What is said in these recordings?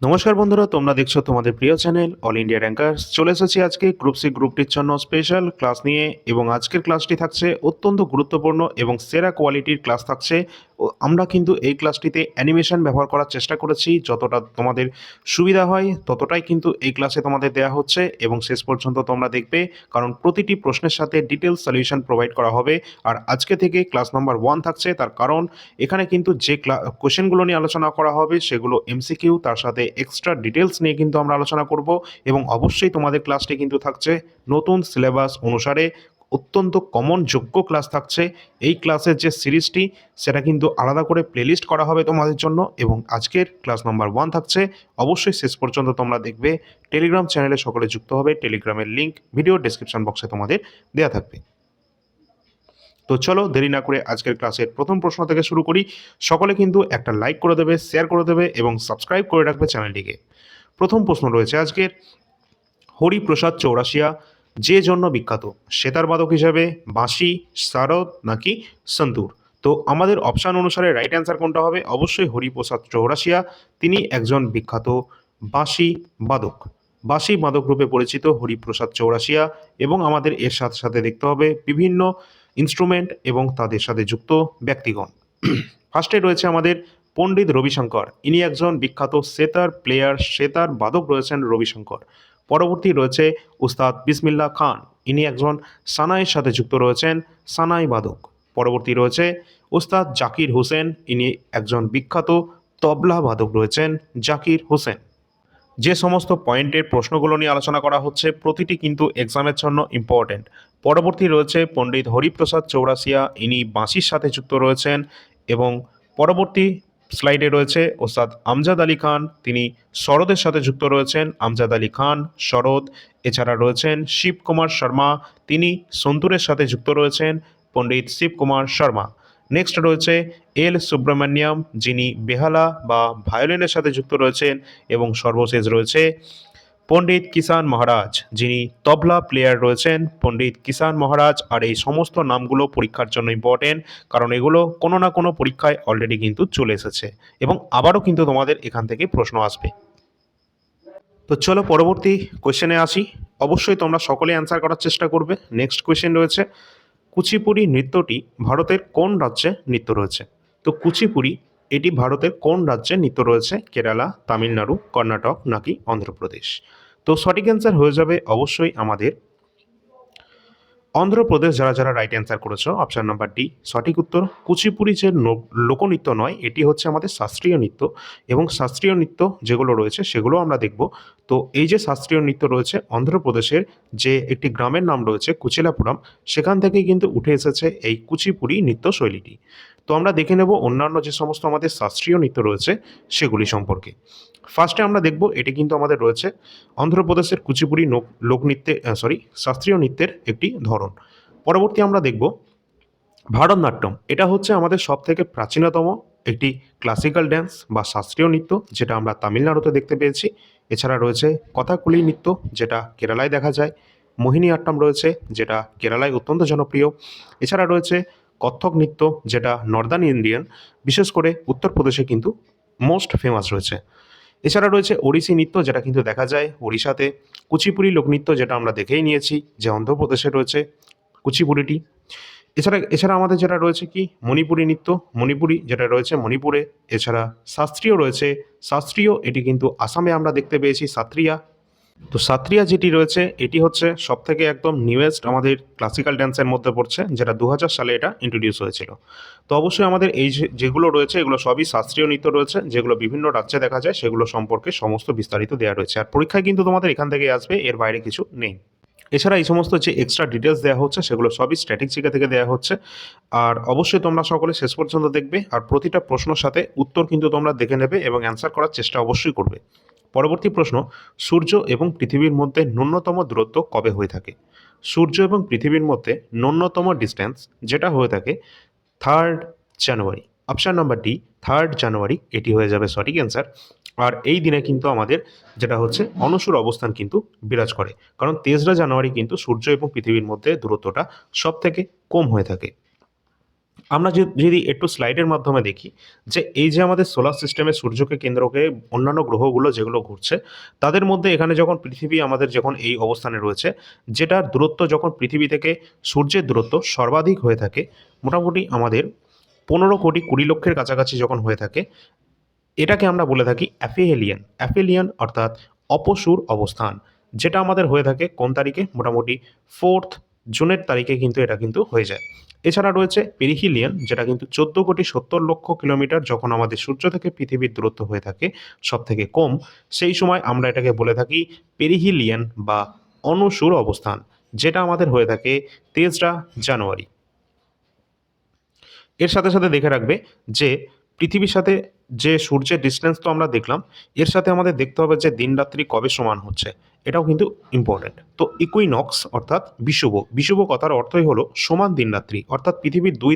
নমস্কার বন্ধুরা, তোমরা দেখছো তোমাদের প্রিয় চ্যানেল অল ইন্ডিয়া র্যাঙ্কার্স। চলে এসেছি আজকে গ্রুপ সি গ্রুপটির জন্য স্পেশাল ক্লাস নিয়ে, এবং আজকের ক্লাসটি থাকছে অত্যন্ত গুরুত্বপূর্ণ এবং সেরা কোয়ালিটির ক্লাস থাকছে। আমরা কিন্তু এই ক্লাসটিতে অ্যানিমেশন ব্যবহার করার চেষ্টা করেছি, যতটা তোমাদের সুবিধা হয় ততটাই কিন্তু এই ক্লাসে তোমাদের দেওয়া হচ্ছে, এবং শেষ পর্যন্ত তোমরা দেখবে, কারণ প্রতিটি প্রশ্নের সাথে ডিটেলস সলিউশন প্রোভাইড করা হবে। আর আজকে থেকে ক্লাস নাম্বার 1 থাকছে, তার কারণ এখানে কিন্তু যে কোশ্চেনগুলো নিয়ে আলোচনা করা হবে সেগুলো এমসিকিউ, তার সাথে এক্সট্রা ডিটেলস নিয়ে কিন্তু আমরা আলোচনা করব। এবং অবশ্যই তোমাদের ক্লাসটি কিন্তু থাকছে নতুন সিলেবাস অনুসারে, অত্যন্ত কমন যোগ্য ক্লাস থাকছে। এই ক্লাসের যে সিরিজটি সেটা কিন্তু আলাদা করে প্লেলিস্ট করা হবে তোমাদের জন্য, এবং আজকের ক্লাস নাম্বার 1 থাকছে। অবশ্যই শেষ পর্যন্ত তোমরা দেখবে। টেলিগ্রাম চ্যানেলে সকলে যুক্ত হবে, টেলিগ্রামের লিঙ্ক ভিডিও ডেসক্রিপশন বক্সে তোমাদের দেওয়া থাকবে। তো চলো দেরি না করে আজকের ক্লাসের প্রথম প্রশ্ন থেকে শুরু করি। সকলে কিন্তু একটা লাইক করে দেবে, শেয়ার করে দেবে এবং সাবস্ক্রাইব করে রাখবে চ্যানেলটিকে। প্রথম প্রশ্ন রয়েছে আজকের, হরিপ্রসাদ চৌরাশিয়া যে জন্য বিখ্যাত, সেতার বাদক হিসাবে, বাঁশি, শারদ নাকি সন্তুর? তো আমাদের অপশান অনুসারে রাইট অ্যান্সার কোনটা হবে? অবশ্যই হরিপ্রসাদ চৌরাশিয়া, তিনি একজন বিখ্যাত বাঁশি বাদক। বাঁশি বাদক রূপে পরিচিত হরিপ্রসাদ চৌরাশিয়া। এবং আমাদের এর সাথে সাথে দেখতে হবে বিভিন্ন ইনস্ট্রুমেন্ট এবং তাদের সাথে যুক্ত ব্যক্তিগণ। ফার্স্টে রয়েছে আমাদের পণ্ডিত রবিশঙ্কর, ইনি একজন বিখ্যাত সেতার প্লেয়ার, সেতার বাদক রয়েছেন রবিশঙ্কর। পরবর্তী রয়েছে উস্তাদ বিসমিল্লাহ খান, ইনি একজন সানাইয়ের সাথে যুক্ত রয়েছেন, সানাই বাদক। পরবর্তী রয়েছে উস্তাদ জাকির হোসেন, ইনি একজন বিখ্যাত তবলা বাদক রয়েছেন, জাকির হোসেন। যে সমস্ত পয়েন্টের প্রশ্নগুলো নিয়ে আলোচনা করা হচ্ছে প্রতিটি কিন্তু এক্সামের জন্য ইম্পর্টেন্ট। পরবর্তী রয়েছে পণ্ডিত হরিপ্রসাদ চৌরাশিয়া, ইনি বাঁশির সাথে যুক্ত রয়েছেন। এবং পরবর্তী স্লাইডে রয়েছে ওস্তাদ আমজাদ আলী খান, তিনি সরোদের সাথে যুক্ত রয়েছেন, আমজাদ আলী খান, সরোদ। এছাড়া রয়েছেন শিবকুমার শর্মা, তিনি সন্তুরের সাথে যুক্ত রয়েছেন, পণ্ডিত শিবকুমার শর্মা। নেক্সট রয়েছে এল সুব্রমণ্যম, যিনি বেহালা বা ভায়োলিনের সাথে যুক্ত রয়েছেন। এবং সর্বশেষ রয়েছে পণ্ডিত কিষান মহারাজ, যিনি তবলা প্লেয়ার রয়েছেন, পণ্ডিত কিষান মহারাজ। আর এই সমস্ত নামগুলো পরীক্ষার জন্য ইম্পর্টেন্ট, কারণ এগুলো কোনো না কোনো পরীক্ষায় অলরেডি কিন্তু চলে এসেছে, এবং আবারও কিন্তু তোমাদের এখান থেকে প্রশ্ন আসবে। তো চলো পরবর্তী কোয়েশ্চেনে আসি। অবশ্যই তোমরা সকলে অ্যান্সার করার চেষ্টা করবে। নেক্সট কোয়েশ্চেন রয়েছে, কুচিপুড়ি নৃত্যটি ভারতের কোন রাজ্যে নৃত্য রয়েছে? তো কুচিপুড়ি এটি ভারতের কোন রাজ্যে নৃত্য রয়েছে? কেরালা, তামিলনাড়ু, কর্ণাটক নাকি অন্ধ্রপ্রদেশ? তো সঠিক অ্যান্সার হয়ে যাবে অবশ্যই আমাদের অন্ধ্রপ্রদেশ। যারা যারা রাইট অ্যান্সার করেছো, অপশান নাম্বার ডি সঠিক উত্তর। কুচিপুড়ি যে লোকনৃত্য নয়, এটি হচ্ছে আমাদের শাস্ত্রীয় নৃত্য, এবং শাস্ত্রীয় নৃত্য যেগুলো রয়েছে সেগুলো আমরা দেখব। তো এই যে শাস্ত্রীয় নৃত্য রয়েছে, অন্ধ্রপ্রদেশের যে একটি গ্রামের নাম রয়েছে কুচিলাপুরম, সেখান থেকেই কিন্তু উঠে এসেছে এই কুচিপুড়ি নৃত্য শৈলীটি। তো আমরা দেখে নেব অন্যান্য যে সমস্ত আমাদের শাস্ত্রীয় নৃত্য রয়েছে সেগুলি সম্পর্কে। ফার্স্টে আমরা দেখব, এটি কিন্তু আমাদের রয়েছে অন্ধ্রপ্রদেশের কুচিপুড়ি লোকনৃত্যে শাস্ত্রীয় নৃত্যের একটি ধরন। পরবর্তী আমরা দেখব ভারতনাট্যম। এটা হচ্ছে আমাদের সব থেকে প্রাচীনতম একটি ক্লাসিক্যাল ড্যান্স বা শাস্ত্রীয় নৃত্য, যেটা আমরা তামিলনাড়ুতে দেখতে পেয়েছি। এছাড়া রয়েছে কথাকলি নৃত্য, যেটা কেরালায় দেখা যায়। মোহিনী আট্টম রয়েছে, যেটা কেরালায় অত্যন্ত জনপ্রিয়। এছাড়া রয়েছে কত্থক নৃত্য, যেটা নর্দার্ন ইন্ডিয়ান, বিশেষ করে উত্তরপ্রদেশে কিন্তু মোস্ট ফেমাস রয়েছে। এছাড়া রয়েছে ওড়িশি নৃত্য, যেটা কিন্তু দেখা যায় ওড়িশাতে। কুচিপুড়ি লোকনৃত্য, যেটা আমরা দেখেই নিয়েছি যে অন্ধ্রপ্রদেশে রয়েছে কুচিপুড়িটি। এছাড়া এছাড়া আমাদের যেটা রয়েছে কি মণিপুরি নৃত্য, মণিপুরি যেটা রয়েছে মণিপুরে। এছাড়া শাস্ত্রীয় রয়েছে, শাস্ত্রীয় এটি কিন্তু আসামে আমরা দেখতে পেয়েছি সাত্রিয়া। তো সাত্রিয়া যেটি রয়েছে এটি হচ্ছে সব থেকে একদম নিউয়েস্ট আমাদের ক্লাসিক্যাল ড্যান্সের মধ্যে পড়ছে, যেটা 2000 সালে এটা ইন্ট্রোডিউস হয়েছিল। তো অবশ্যই আমাদের এই যেগুলো রয়েছে এগুলো সবই শাস্ত্রীয় নৃত্য রয়েছে, যেগুলো বিভিন্ন রাজ্যে দেখা যায়, সেগুলো সম্পর্কে সমস্ত বিস্তারিত দেওয়া রয়েছে। আর পরীক্ষায় কিন্তু তোমাদের এখান থেকে আসবে, এর বাইরে কিছু নেই। এছাড়া এই সমস্ত যে এক্সট্রা ডিটেলস দেওয়া হচ্ছে সেগুলো সবই স্ট্যাটিক জিকে থেকে দেওয়া হচ্ছে। আর অবশ্যই তোমরা সকলে শেষ পর্যন্ত দেখবে, আর প্রতিটা প্রশ্নের সাথে উত্তর কিন্তু তোমরা দেখে নেবে এবং অ্যান্সার করার চেষ্টা অবশ্যই করবে। পরবর্তী প্রশ্ন, সূর্য এবং পৃথিবীর মধ্যে ন্যূনতম দূরত্ব কবে হয়ে থাকে? সূর্য এবং পৃথিবীর মধ্যে ন্যূনতম ডিস্টেন্স যেটা হয়ে থাকে 3rd জানুয়ারি। অপশান নাম্বার ডি 3rd জানুয়ারি, এটি হয়ে যাবে সঠিক অ্যান্সার। আর এই দিনে কিন্তু আমাদের যেটা হচ্ছে অনসূর অবস্থান কিন্তু বিরাজ করে, কারণ 23 জানুয়ারি কিন্তু সূর্য এবং পৃথিবীর মধ্যে দূরত্বটা সব থেকে কম হয়ে থাকে। আমরা যদি একটু স্লাইডের মাধ্যমে দেখি যে এই যে আমাদের সোলার সিস্টেমে সূর্যকে কেন্দ্র করে অন্যান্য গ্রহগুলো যেগুলো ঘুরছে, তাদের মধ্যে এখানে যখন পৃথিবী আমাদের যখন এই অবস্থানে রয়েছে, যেটার দূরত্ব যখন পৃথিবী থেকে সূর্যের দূরত্ব সর্বাধিক হয়ে থাকে, মোটামুটি আমাদের 15,20,00,000 কাছাকাছি যখন হয়ে থাকে, এটাকে আমরা বলে থাকি অ্যাফেলিয়ান। অ্যাফেলিয়ান অর্থাৎ অপসূর অবস্থান, যেটা আমাদের হয়ে থাকে কোন তারিখে? মোটামুটি 4th জুনের তারিখে কিন্তু এটা কিন্তু হয়ে যায়। এছাড়া রয়েছে পেরিহিলিয়ান, যেটা কিন্তু 14,70,00,000 কিলোমিটার যখন আমাদের সূর্য থেকে পৃথিবীর দূরত্ব হয়ে থাকে সবথেকে কম, সেই সময় আমরা এটাকে বলে থাকি পেরিহিলিয়ান বা অনুসূর অবস্থান, যেটা আমাদের হয়ে থাকে 23 জানুয়ারি। এর সাথে সাথে দেখে রাখবে যে পৃথিবীর সাথে যে সূর্যের ডিস্টেন্স তো আমরা দেখলাম, এর সাথে আমাদের দেখতে হবে যে দিন রাত্রি কবে সমান হচ্ছে, এটাও কিন্তু ইম্পর্টেন্ট। তো ইকুইনক্স অর্থাৎ বিষুব, বিষুব কথার অর্থই হলো সমান দিন রাত্রি, অর্থাৎ পৃথিবীর দুই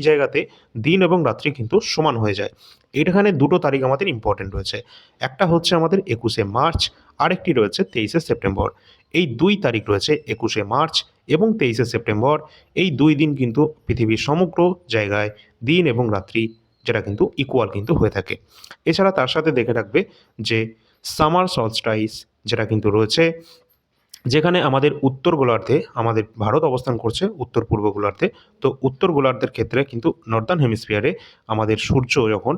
জায়গাতে দিন এবং রাত্রি কিন্তু সমান হয়ে যায়। এখানে দুটো তারিখ আমাদের ইম্পর্টেন্ট রয়েছে, একটা হচ্ছে আমাদের 21শে মার্চ, আরেকটি রয়েছে 23শে সেপ্টেম্বর। এই দুই তারিখ রয়েছে 21শে মার্চ এবং 23শে সেপ্টেম্বর। এই দুই দিন কিন্তু পৃথিবীর সমগ্র জায়গায় দিন এবং রাত্রি যেটা কিন্তু ইকুয়াল কিন্তু হয়ে থাকে। এছাড়া তার সাথে দেখে রাখবে যে সামার সলস্টাইস যেটা কিন্তু রয়েছে, যেখানে আমাদের উত্তর গোলার্ধে আমাদের ভারত অবস্থান করছে উত্তর পূর্ব গোলার্ধে। তো উত্তর গোলার্ধের ক্ষেত্রে কিন্তু নর্দার্ন হেমিস্ফিয়ারে আমাদের সূর্য যখন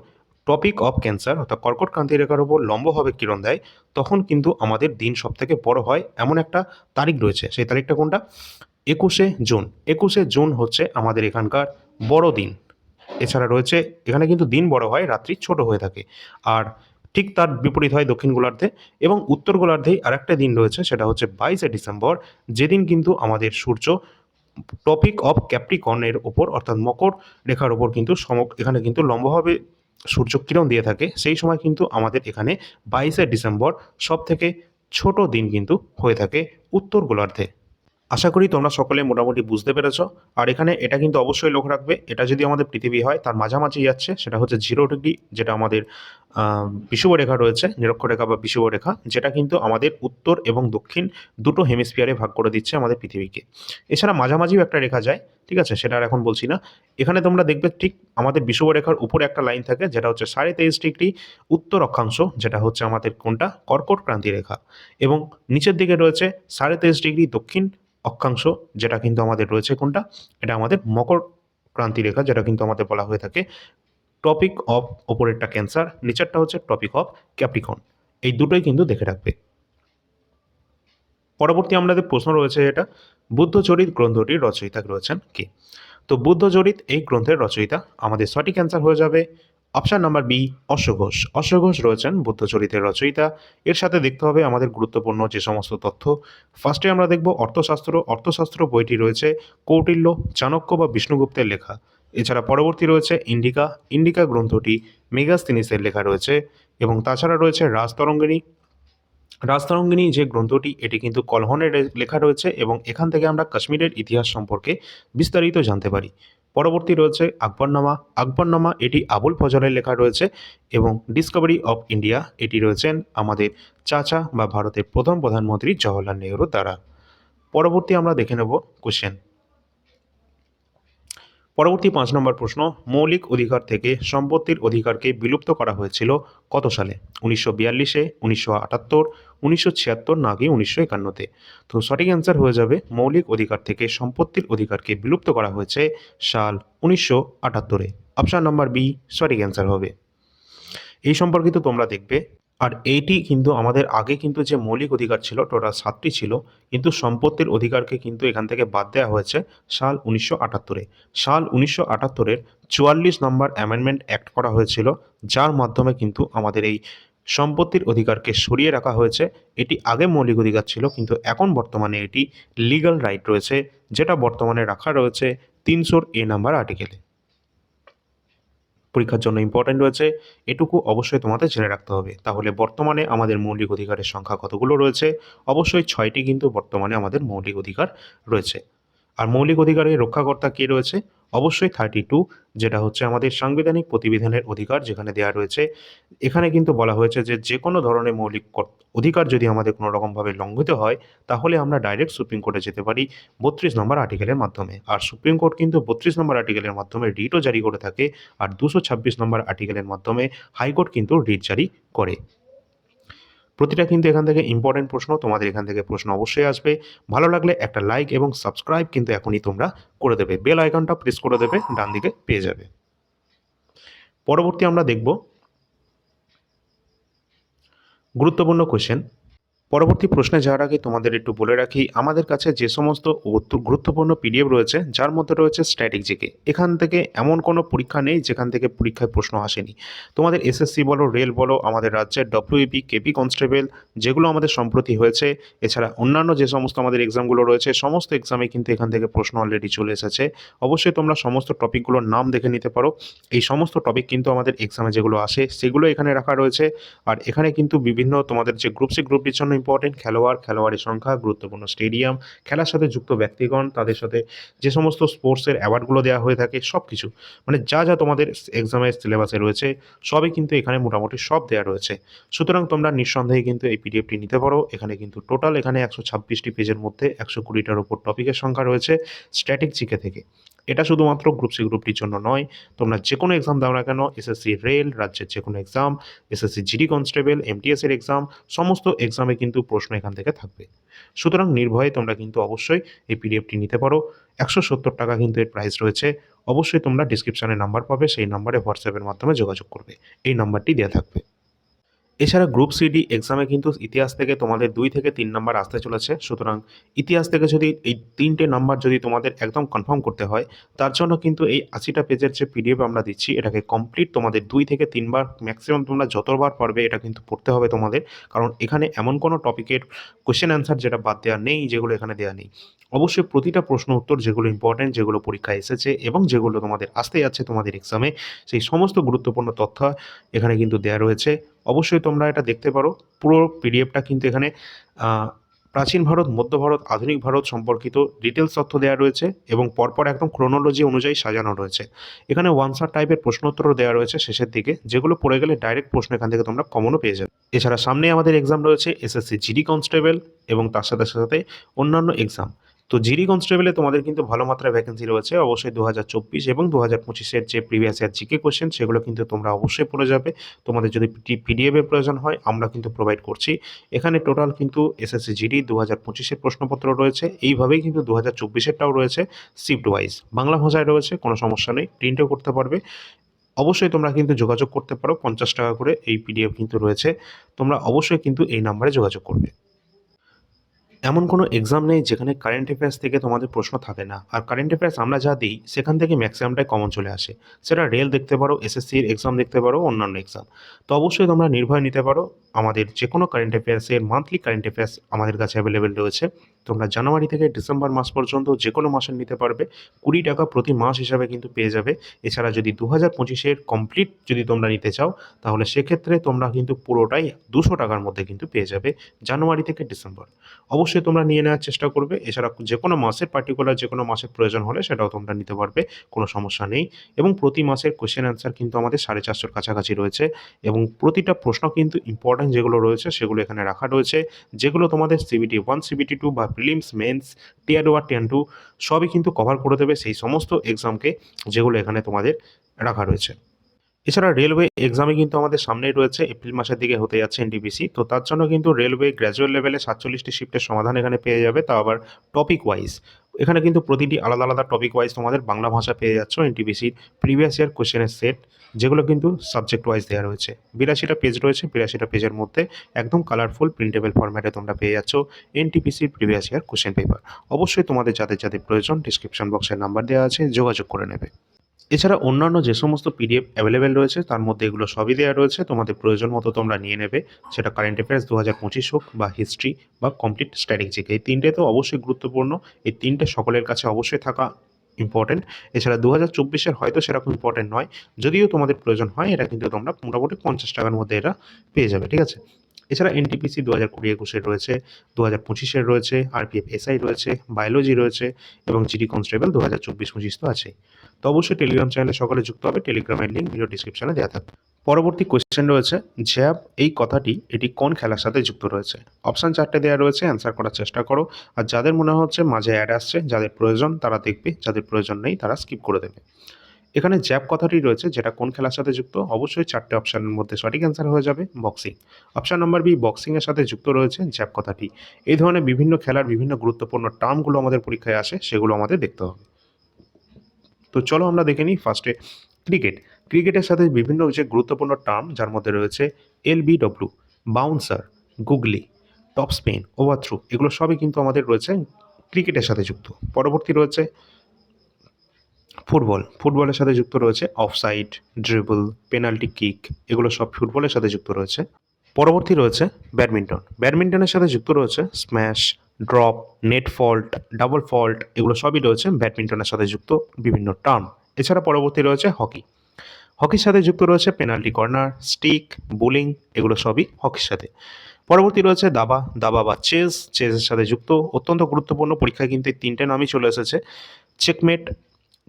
টপিক অফ ক্যান্সার অর্থাৎ কর্কট ক্রান্তি রেখার ওপর লম্বভাবে কিরণ দেয়, তখন কিন্তু আমাদের দিন সবথেকে বড় হয় এমন একটা তারিখ রয়েছে। সেই তারিখটা কোনটা? 21শে জুন। 21শে জুন হচ্ছে আমাদের এখানকার বড়দিন। এছাড়া রয়েছে এখানে কিন্তু দিন বড় হয়, রাত্রি ছোট হয়ে থাকে। আর ঠিক তার বিপরীত হয় দক্ষিণ গোলার্ধে, এবং উত্তর গোলার্ধেই আরেকটা দিন রয়েছে, সেটা হচ্ছে 22শে ডিসেম্বর, যেদিন কিন্তু আমাদের সূর্য টপিক অফ ক্যাপ্রিকর্নের ওপর অর্থাৎ মকর রেখার ওপর কিন্তু এখানে কিন্তু লম্বভাবে সূর্য কিরণ দিয়ে থাকে। সেই সময় কিন্তু আমাদের এখানে 22শে ডিসেম্বর সবথেকে ছোট দিন কিন্তু হয়ে থাকে উত্তর গোলার্ধে। আশা করি তোমরা সকলে মোটামুটি বুঝতে পেরেছ। আর এখানে এটা কিন্তু অবশ্যই লক্ষ্য রাখবে, এটা যদি আমাদের পৃথিবী হয় তার মাঝামাঝি যাচ্ছে, সেটা হচ্ছে 0 ডিগ্রি, যেটা আমাদের বিষুবরেখা রয়েছে, নিরক্ষরেখা বা বিষুবরেখা, যেটা কিন্তু আমাদের উত্তর এবং দক্ষিণ দুটো হেমিস্ফিয়ারে ভাগ করে দিচ্ছে আমাদের পৃথিবীকে। এছাড়া মাঝামাঝিও একটা রেখা যায়, ঠিক আছে, সেটা আর এখন বলছি না। এখানে তোমরা দেখবে ঠিক আমাদের বিষুবরেখার উপরে একটা লাইন থাকে, যেটা হচ্ছে 23.5 ডিগ্রি উত্তর অক্ষাংশ, যেটা হচ্ছে আমাদের কোনটা? কর্কট ক্রান্তি রেখা। এবং নিচের দিকে রয়েছে 23.5 ডিগ্রি দক্ষিণ অক্ষাংশ, যেটা কিন্তু আমাদের রয়েছে কোনটা? এটা আমাদের মকর ক্রান্তি রেখা, যেটা কিন্তু আমাদের বলা হয়ে থাকে টপিক অফ, ওপরেরটা ক্যান্সার, নিচেরটা হচ্ছে টপিক অফ ক্যাপ্রিকন। এই দুটোই কিন্তু দেখে রাখবে। পরবর্তী আমাদের প্রশ্ন রয়েছে, এটা বুদ্ধচরিত গ্রন্থটির রচয়িতা রয়েছেন কে? তো বুদ্ধচরিত এই গ্রন্থের রচয়িতা, আমাদের সঠিক অ্যান্সার হয়ে যাবে অপশান নাম্বার বি, অশ্বঘোষ। অশ্বঘোষ রয়েছেন বুদ্ধচরিতের রচয়িতা। এর সাথে দেখতে হবে আমাদের গুরুত্বপূর্ণ যে সমস্ত তথ্য। ফার্স্টে আমরা দেখব অর্থশাস্ত্র। অর্থশাস্ত্র বইটি রয়েছে কৌটিল্য, চাণক্য বা বিষ্ণুগুপ্তের লেখা। এছাড়া পরবর্তী রয়েছে ইন্ডিকা। ইন্ডিকা গ্রন্থটি মেগাস্তিনিসের লেখা রয়েছে। এবং তাছাড়া রয়েছে রাজতরঙ্গিনী। রাজতরঙ্গিনী যে গ্রন্থটি, এটি কিন্তু কলহনের লেখা রয়েছে, এবং এখান থেকে আমরা কাশ্মীরের ইতিহাস সম্পর্কে বিস্তারিত জানতে পারি। পরবর্তী রয়েছে আকবরনামা। আকবরনামা এটি আবুল ফজলের লেখা রয়েছে, এবং ডিসকভারি অফ ইন্ডিয়া এটি রয়েছেন আমাদের চাচা বা ভারতের প্রথম প্রধানমন্ত্রী জওহরলাল নেহরুর দ্বারা। পরবর্তী আমরা দেখে নেব কোশ্চেন। পরবর্তী 5 নম্বর প্রশ্ন, মৌলিক অধিকার থেকে সম্পত্তির অধিকারকে বিলুপ্ত করা হয়েছিল কত সালে? 1942-এ, 1978, 1976 নাকি 1951-তে? তো সঠিক অ্যান্সার হয়ে যাবে মৌলিক অধিকার থেকে সম্পত্তির অধিকারকে বিলুপ্ত করা হয়েছে সাল 1978-এ। অপশান নম্বর বি সঠিক অ্যান্সার হবে। এই সম্পর্কিত তোমরা দেখবে। আর এইটি কিন্তু আমাদের আগে কিন্তু যে মৌলিক অধিকার ছিল টোটাল 7টি ছিল, কিন্তু সম্পত্তির অধিকারকে কিন্তু এখান থেকে বাদ দেওয়া হয়েছে সাল 1978-এ। সাল 1978-এর 44 নম্বর অ্যামেন্ডমেন্ট অ্যাক্ট করা হয়েছিল, যার মাধ্যমে কিন্তু আমাদের এই সম্পত্তির অধিকারকে সরিয়ে রাখা হয়েছে। এটি আগে মৌলিক অধিকার ছিল, কিন্তু এখন বর্তমানে এটি লিগ্যাল রাইট রয়েছে, যেটা বর্তমানে রাখা রয়েছে 300A নাম্বার আর্টিকেলে। পরীক্ষার জন্য ইম্পর্টেন্ট রয়েছে, এটুকু অবশ্যই তোমাদের জেনে রাখতে হবে। তাহলে বর্তমানে আমাদের মৌলিক অধিকারের সংখ্যা কতগুলো রয়েছে? অবশ্যই 6টি কিন্তু বর্তমানে আমাদের মৌলিক অধিকার রয়েছে। আর মৌলিক অধিকারের রক্ষাকর্তা কে রয়েছে? অবশ্যই 32, যেটা হচ্ছে আমাদের সাংবিধানিক প্রতিবিধানের অধিকার, যেখানে দেওয়া রয়েছে। এখানে কিন্তু বলা হয়েছে যে যে কোনো ধরনের মৌলিক অধিকার যদি আমাদের কোনো রকমভাবে লঙ্ঘিত হয়, তাহলে আমরা ডাইরেক্ট সুপ্রিম কোর্টে যেতে পারি 32 নম্বর আর্টিকেলের মাধ্যমে। আর সুপ্রিম কোর্ট কিন্তু 32 নম্বর আর্টিকেলের মাধ্যমে রিটও জারি করে থাকে, আর 226 নম্বর আর্টিকেলের মাধ্যমে হাইকোর্ট কিন্তু রিট জারি করে। প্রতিটা কিন্তু এখান থেকে ইম্পর্টেন্ট প্রশ্ন, তোমাদের এখান থেকে প্রশ্ন অবশ্যই আসবে। ভালো লাগলে একটা লাইক এবং সাবস্ক্রাইব কিন্তু এখনই তোমরা করে দেবে, বেল আইকনটা প্রেস করে দেবে, ডান দিকে পেয়ে যাবে। পরবর্তী আমরা দেখব গুরুত্বপূর্ণ কোশ্চেন। পরবর্তী প্রশ্নে যাওয়ার আগে তোমাদের একটু বলে রাখি, আমাদের কাছে যে সমস্ত গুরুত্বপূর্ণ পিডিএফ রয়েছে, যার মধ্যে রয়েছে স্ট্যাটিক জিকে। এখান থেকে এমন কোনো পরীক্ষা নেই যেখান থেকে পরীক্ষায় প্রশ্ন আসেনি। তোমাদের এসএসসি বলো, রেল বলো, আমাদের রাজ্যের ডব্লিউবি, কেপি কনস্টেবল যেগুলো আমাদের সম্প্রতি হয়েছে, এছাড়া অন্যান্য যে সমস্ত আমাদের এক্সামগুলো রয়েছে, সমস্ত এক্সামে কিন্তু এখান থেকে প্রশ্ন অলরেডি চলে এসেছে। অবশ্যই তোমরা সমস্ত টপিকগুলোর নাম দেখে নিতে পারো। এই সমস্ত টপিক কিন্তু আমাদের এক্সামে যেগুলো আসে সেগুলো এখানে রাখা রয়েছে। আর এখানে কিন্তু বিভিন্ন তোমাদের যে গ্রুপ সি গ্রুপ ডির জন্য ইম্পর্টেন্ট খেলোয়াড়, খেলোয়াড়ের সংখ্যা, গুরুত্বপূর্ণ স্টেডিয়াম, খেলার সাথে যুক্ত ব্যক্তিগণ, তাদের সাথে যে সমস্ত স্পোর্টসের অ্যাওয়ার্ডগুলো দেওয়া হয়ে থাকে, সব কিছু মানে যা যা তোমাদের এক্সামের সিলেবাসে রয়েছে সবই কিন্তু এখানে মোটামুটি সব দেওয়া রয়েছে। সুতরাং তোমরা নিঃসন্দেহে কিন্তু এই পিডিএফটি নিতে পারো। এখানে কিন্তু টোটাল এখানে 126টি পেজের মধ্যে 120টার উপর টপিকের সংখ্যা রয়েছে স্ট্যাটিক জিকে থেকে। এটা শুধুমাত্র গ্রুপ সি গ্রুপটির জন্য নয়, তোমরা যে কোনো এক্সাম দাও না কেন, এসএসসি রেল, রাজ্যের যে কোনো exam, SSC GD constable, MTS এর এক্সাম, সমস্ত এক্সামে কিন্তু প্রশ্ন এখান থেকে থাকবে। সুতরাং নির্ভয়ে তোমরা কিন্তু অবশ্যই এই পিডিএফটি নিতে পারো। 170 টাকা কিন্তু এর প্রাইস রয়েছে। অবশ্যই তোমরা ডিসক্রিপশনে নাম্বার পাবে, সেই নাম্বারে হোয়াটসঅ্যাপের মাধ্যমে যোগাযোগ করবে। এই নাম্বারটি দেওয়া থাকবে। এছাড়া গ্রুপ সিডি এক্সামে কিন্তু ইতিহাস থেকে তোমাদের 2 থেকে 3 নাম্বার আসতে চলেছে। সুতরাং ইতিহাস থেকে যদি এই 3টে নাম্বার যদি তোমাদের একদম কনফার্ম করতে হয়, তার জন্য কিন্তু এই 80টা পেজের যে পিডিএফ আমরা দিচ্ছি, এটাকে কমপ্লিট তোমাদের 2 থেকে 3 বার, ম্যাক্সিমাম তোমরা যতবার পারবে এটা কিন্তু পড়তে হবে তোমাদের। কারণ এখানে এমন কোনো টপিকের কোয়েশ্চেন অ্যান্সার যেটা বাদ দেওয়া নেই, যেগুলো এখানে দেওয়া নেই। অবশ্যই প্রতিটা প্রশ্ন উত্তর যেগুলো ইম্পর্টেন্ট, যেগুলো পরীক্ষায় এসেছে এবং যেগুলো তোমাদের আসতে যাচ্ছে তোমাদের এক্সামে, সেই সমস্ত গুরুত্বপূর্ণ তথ্য এখানে কিন্তু দেওয়া রয়েছে। অবশ্যই তোমরা এটা দেখতে পারো। পুরো পিডিএফটা কিন্তু এখানে প্রাচীন ভারত, মধ্য ভারত, আধুনিক ভারত সম্পর্কিত ডিটেলস তথ্য দেওয়া রয়েছে এবং পরপর একদম ক্রোনোলজি অনুযায়ী সাজানো রয়েছে। এখানে ওয়ানসার টাইপের প্রশ্নোত্তরও দেওয়া রয়েছে শেষের দিকে, যেগুলো পড়ে গেলে ডাইরেক্ট প্রশ্ন এখান থেকে তোমরা কমনও পেয়ে যাবে। এছাড়া সামনে আমাদের এক্সাম রয়েছে এসএসসি জিডি কনস্টেবল এবং তার সাথে সাথে অন্যান্য এক্সাম। তো জিডি কনস্টেবলে তোমাদের কিন্তু ভালো মাত্রায় ভ্যাকেন্সি রয়েছে। অবশ্যই 2024 এবং 2025-এর যে প্রিভিয়াস ইয়ার জিকে কোশ্চেন, সেগুলো কিন্তু তোমরা অবশ্যই পড়ে যাবে। তোমাদের যদি পিডিএফ এর প্রয়োজন হয়, আমরা কিন্তু প্রোভাইড করছি। এখানে টোটাল কিন্তু এসএসসি জিডি 2025-এর প্রশ্নপত্র রয়েছে। এইভাবেই কিন্তু 2024-এরটাও রয়েছে শিফট ওয়াইজ। বাংলা ভাষায় রয়েছে, কোনো সমস্যা নেই, প্রিন্টও করতে পারবে। অবশ্যই তোমরা কিন্তু যোগাযোগ করতে পারো, 50 টাকা করে এই পিডিএফ কিন্তু রয়েছে। তোমরা অবশ্যই কিন্তু এই নাম্বারে যোগাযোগ করবে। এমন কোনো এক্সাম নেই যেখানে কারেন্ট অ্যাফেয়ার্স থেকে তোমাদের প্রশ্ন থাকে না। আর কারেন্ট অ্যাফেয়ার্স আমরা যা দিই সেখান থেকে ম্যাক্সিমামটাই কমন চলে আসে। সেটা রেল দেখতে পারো, এসএসসির এক্সাম দেখতে পারো, অন্যান্য এক্সাম। তো অবশ্যই তোমরা নির্ভয় নিতে পারো। আমাদের যে কোনো কারেন্ট অ্যাফেয়ার্সের মান্থলি কারেন্ট অ্যাফেয়ার্স আমাদের কাছে অ্যাভেলেবেল রয়েছে। তোমরা জানুয়ারি থেকে ডিসেম্বর মাস পর্যন্ত যে কোনো মাসে নিতে পারবে। 20 টাকা প্রতি মাস হিসাবে কিন্তু পেয়ে যাবে। এছাড়া যদি 2025-এর কমপ্লিট যদি তোমরা নিতে চাও, তাহলে সেক্ষেত্রে তোমরা কিন্তু পুরোটাই 200 টাকার মধ্যে কিন্তু পেয়ে যাবে, জানুয়ারি থেকে ডিসেম্বর। অবশ্যই তোমরা নিয়ে নেওয়ার চেষ্টা করবে। এছাড়া যে কোনো মাসের পার্টিকুলার যে কোনো মাসের প্রয়োজন হলে সেটাও তোমরা নিতে পারবে, কোনো সমস্যা নেই। এবং প্রতি মাসের কোয়েশ্চেন অ্যান্সার কিন্তু আমাদের 450-র কাছাকাছি রয়েছে এবং প্রতিটা প্রশ্ন কিন্তু ইম্পর্ট্যান্ট যেগুলো রয়েছে সেগুলো এখানে রাখা রয়েছে, যেগুলো তোমাদের সিবিটি 1, সিবিটি 2 বা প্রিলিমস, মেন্স, টিয়ার 1, টিয়ার 2 সবই কিন্তু কভার করে দেবে সেই সমস্ত এক্সামকে, যেগুলো এখানে তোমাদের রাখা রয়েছে। এছাড়া রেলওয়ে এক্সামে কিন্তু আমাদের সামনেই রয়েছে, এপ্রিল মাসের দিকে হতে যাচ্ছে এনটিপিসি। তো তার জন্য কিন্তু রেলওয়ে গ্র্যাজুয়েট লেভেলে 47টি শিফটের সমাধান এখানে পেয়ে যাবে, তাও আবার টপিক ওয়াইজ। এখানে কিন্তু প্রতিটি আলাদা আলাদা টপিক ওয়াইজ তোমাদের বাংলা ভাষা পেয়ে যাচ্ছ এনটিপিসির প্রিভিয়াস ইয়ার কোশ্চেনের সেট, যেগুলো কিন্তু সাবজেক্ট ওয়াইজ দেওয়া রয়েছে। 82টা পেজ রয়েছে, 82টা পেজের মধ্যে একদম কালারফুল প্রিন্টেবল ফরম্যাটে তোমরা পেয়ে যাচ্ছ এনটিপিসির প্রিভিয়াস ইয়ার কোশ্চেন পেপার। অবশ্যই তোমাদের যাদের যাদের প্রয়োজন ডিসক্রিপশন বক্সের নাম্বার দেওয়া আছে, যোগাযোগ করে নেবে। এছাড়া অন্যান্য যে সমস্ত পিডিএফ অ্যাভেলেবেল রয়েছে তার মধ্যে এগুলো সবই দেওয়া রয়েছে, তোমাদের প্রয়োজন মতো তোমরা নিয়ে নেবে। সেটা কারেন্ট অ্যাফেয়ার্স 2025 হোক বা হিস্ট্রি বা কমপ্লিট স্ট্র্যাটেজিক, এই তিনটে তো অবশ্যই গুরুত্বপূর্ণ। এই তিনটে সকলের কাছে অবশ্যই থাকা ইম্পর্টেন্ট। এছাড়া 2024-এর হয়তো সেরকম ইম্পর্টেন্ট নয়, যদিও তোমাদের প্রয়োজন হয়, এটা কিন্তু তোমরা মোটামুটি 50 টাকার মধ্যে এটা পেয়ে যাবে, ঠিক আছে। এছাড়া এনটিপিসি 2020-21-এর রয়েছে, 2025-এর রয়েছে, আরপিএফ এসআই রয়েছে, বায়োলজি রয়েছে এবং জিডি কনস্টেবল 2024-25 তো আছেই। তো অবশ্যই টেলিগ্রাম চ্যানেলে সকলে যুক্ত হবে, টেলিগ্রামের লিঙ্ক ভিডিও ডিসক্রিপশনে দেওয়া থাকবে। পরবর্তী কোয়েশ্চেন রয়েছে, জ্যাব এই কথাটি এটি কোন খেলার সাথে যুক্ত রয়েছে? অপশান 4টে দেওয়া রয়েছে, অ্যান্সার করার চেষ্টা করো। আর যাদের মনে হচ্ছে মাঝে অ্যাড আসছে, যাদের প্রয়োজন তারা দেখবে, যাদের প্রয়োজন নেই তারা স্কিপ করে দেবে। এখানে জ্যাব কথাটি রয়েছে যেটা কোন খেলার সাথে যুক্ত? অবশ্যই 4টে অপশানের মধ্যে সঠিক অ্যান্সার হয়ে যাবে বক্সিং। অপশান নম্বর বি, বক্সিংয়ের সাথে যুক্ত রয়েছে জ্যাব কথাটি। এই ধরনের বিভিন্ন খেলার বিভিন্ন গুরুত্বপূর্ণ টার্মগুলো আমাদের পরীক্ষায় আসে, সেগুলো আমাদের দেখতে হবে। তো চলো আমরা দেখে নিই ফার্স্টে ক্রিকেট। ক্রিকেটের সাথে বিভিন্ন যে গুরুত্বপূর্ণ টার্ম, যার মধ্যে রয়েছে এলবিডব্লিউ, বাউন্সার, গুগলি, টপ স্পিন, ওভারথ্রো, এগুলো সবই কিন্তু আমাদের রয়েছে ক্রিকেটের সাথে যুক্ত। পরবর্তী রয়েছে ফুটবল। ফুটবলের সাথে যুক্ত রয়েছে অফসাইড, ড্রিবল, পেনাল্টি কিক, এগুলো সব ফুটবলের সাথে যুক্ত রয়েছে। পরবর্তী রয়েছে ব্যাডমিন্টন। ব্যাডমিন্টনের সাথে যুক্ত রয়েছে smash, drop, net fault, double fault, এগুলো সবই রয়েছে ব্যাডমিন্টনের সাথে যুক্ত বিভিন্ন টার্ম। এছাড়া পরবর্তী রয়েছে হকি। হকির সাথে যুক্ত রয়েছে পেনাল্টি কর্নার, স্টিক, বোলিং, এগুলো সবই হকির সাথে। পরবর্তী রয়েছে দাবা। দাবা বা চেস, চেসের সাথে যুক্ত অত্যন্ত গুরুত্বপূর্ণ, পরীক্ষায় কিন্তু এই 3টে নামই চলে এসেছে। চেকমেট,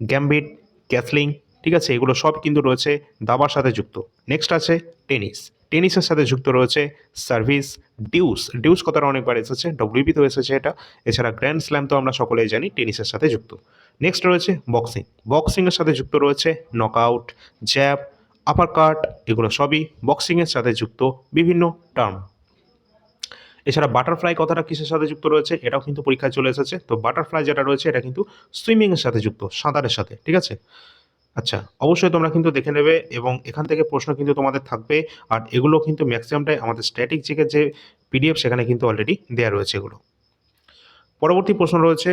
গ্যাম্বিট, ক্যাসলিং, ঠিক আছে, এগুলো সব কিন্তু রয়েছে দাবার সাথে যুক্ত। নেক্সট আছে টেনিস। টেনিসের সাথে যুক্ত রয়েছে সার্ভিস, ডিউস। ডিউস কথাটা অনেকবার এসেছে, ডব্লিউবিতেও এসেছে এটা। এছাড়া গ্র্যান্ড স্ল্যাম তো আমরা সকলেই জানি টেনিসের সাথে যুক্ত। নেক্সট রয়েছে বক্সিং। বক্সিংয়ের সাথে যুক্ত রয়েছে নকআউট, জ্যাব, আপার কাট, এগুলো সবই বক্সিংয়ের সাথে যুক্ত বিভিন্ন টার্ম। এছাড়া বাটারফ্লাই কথাটা কিসের সাথে যুক্ত রয়েছে? এটাও কিন্তু পরীক্ষায় চলে এসেছে। তো বাটারফ্লাই যেটা রয়েছে এটা কিন্তু সুইমিংয়ের সাথে যুক্ত, সাঁতারের সাথে, ঠিক আছে। আচ্ছা, অবশ্যই তোমরা কিন্তু দেখে নেবে এবং এখান থেকে প্রশ্ন কিন্তু তোমাদের থাকবে। আর এগুলো কিন্তু ম্যাক্সিমামটাই আমাদের স্ট্যাটিক জিকের যে পিডিএফ, সেখানে কিন্তু অলরেডি দেওয়া রয়েছে এগুলো। পরবর্তী প্রশ্ন রয়েছে,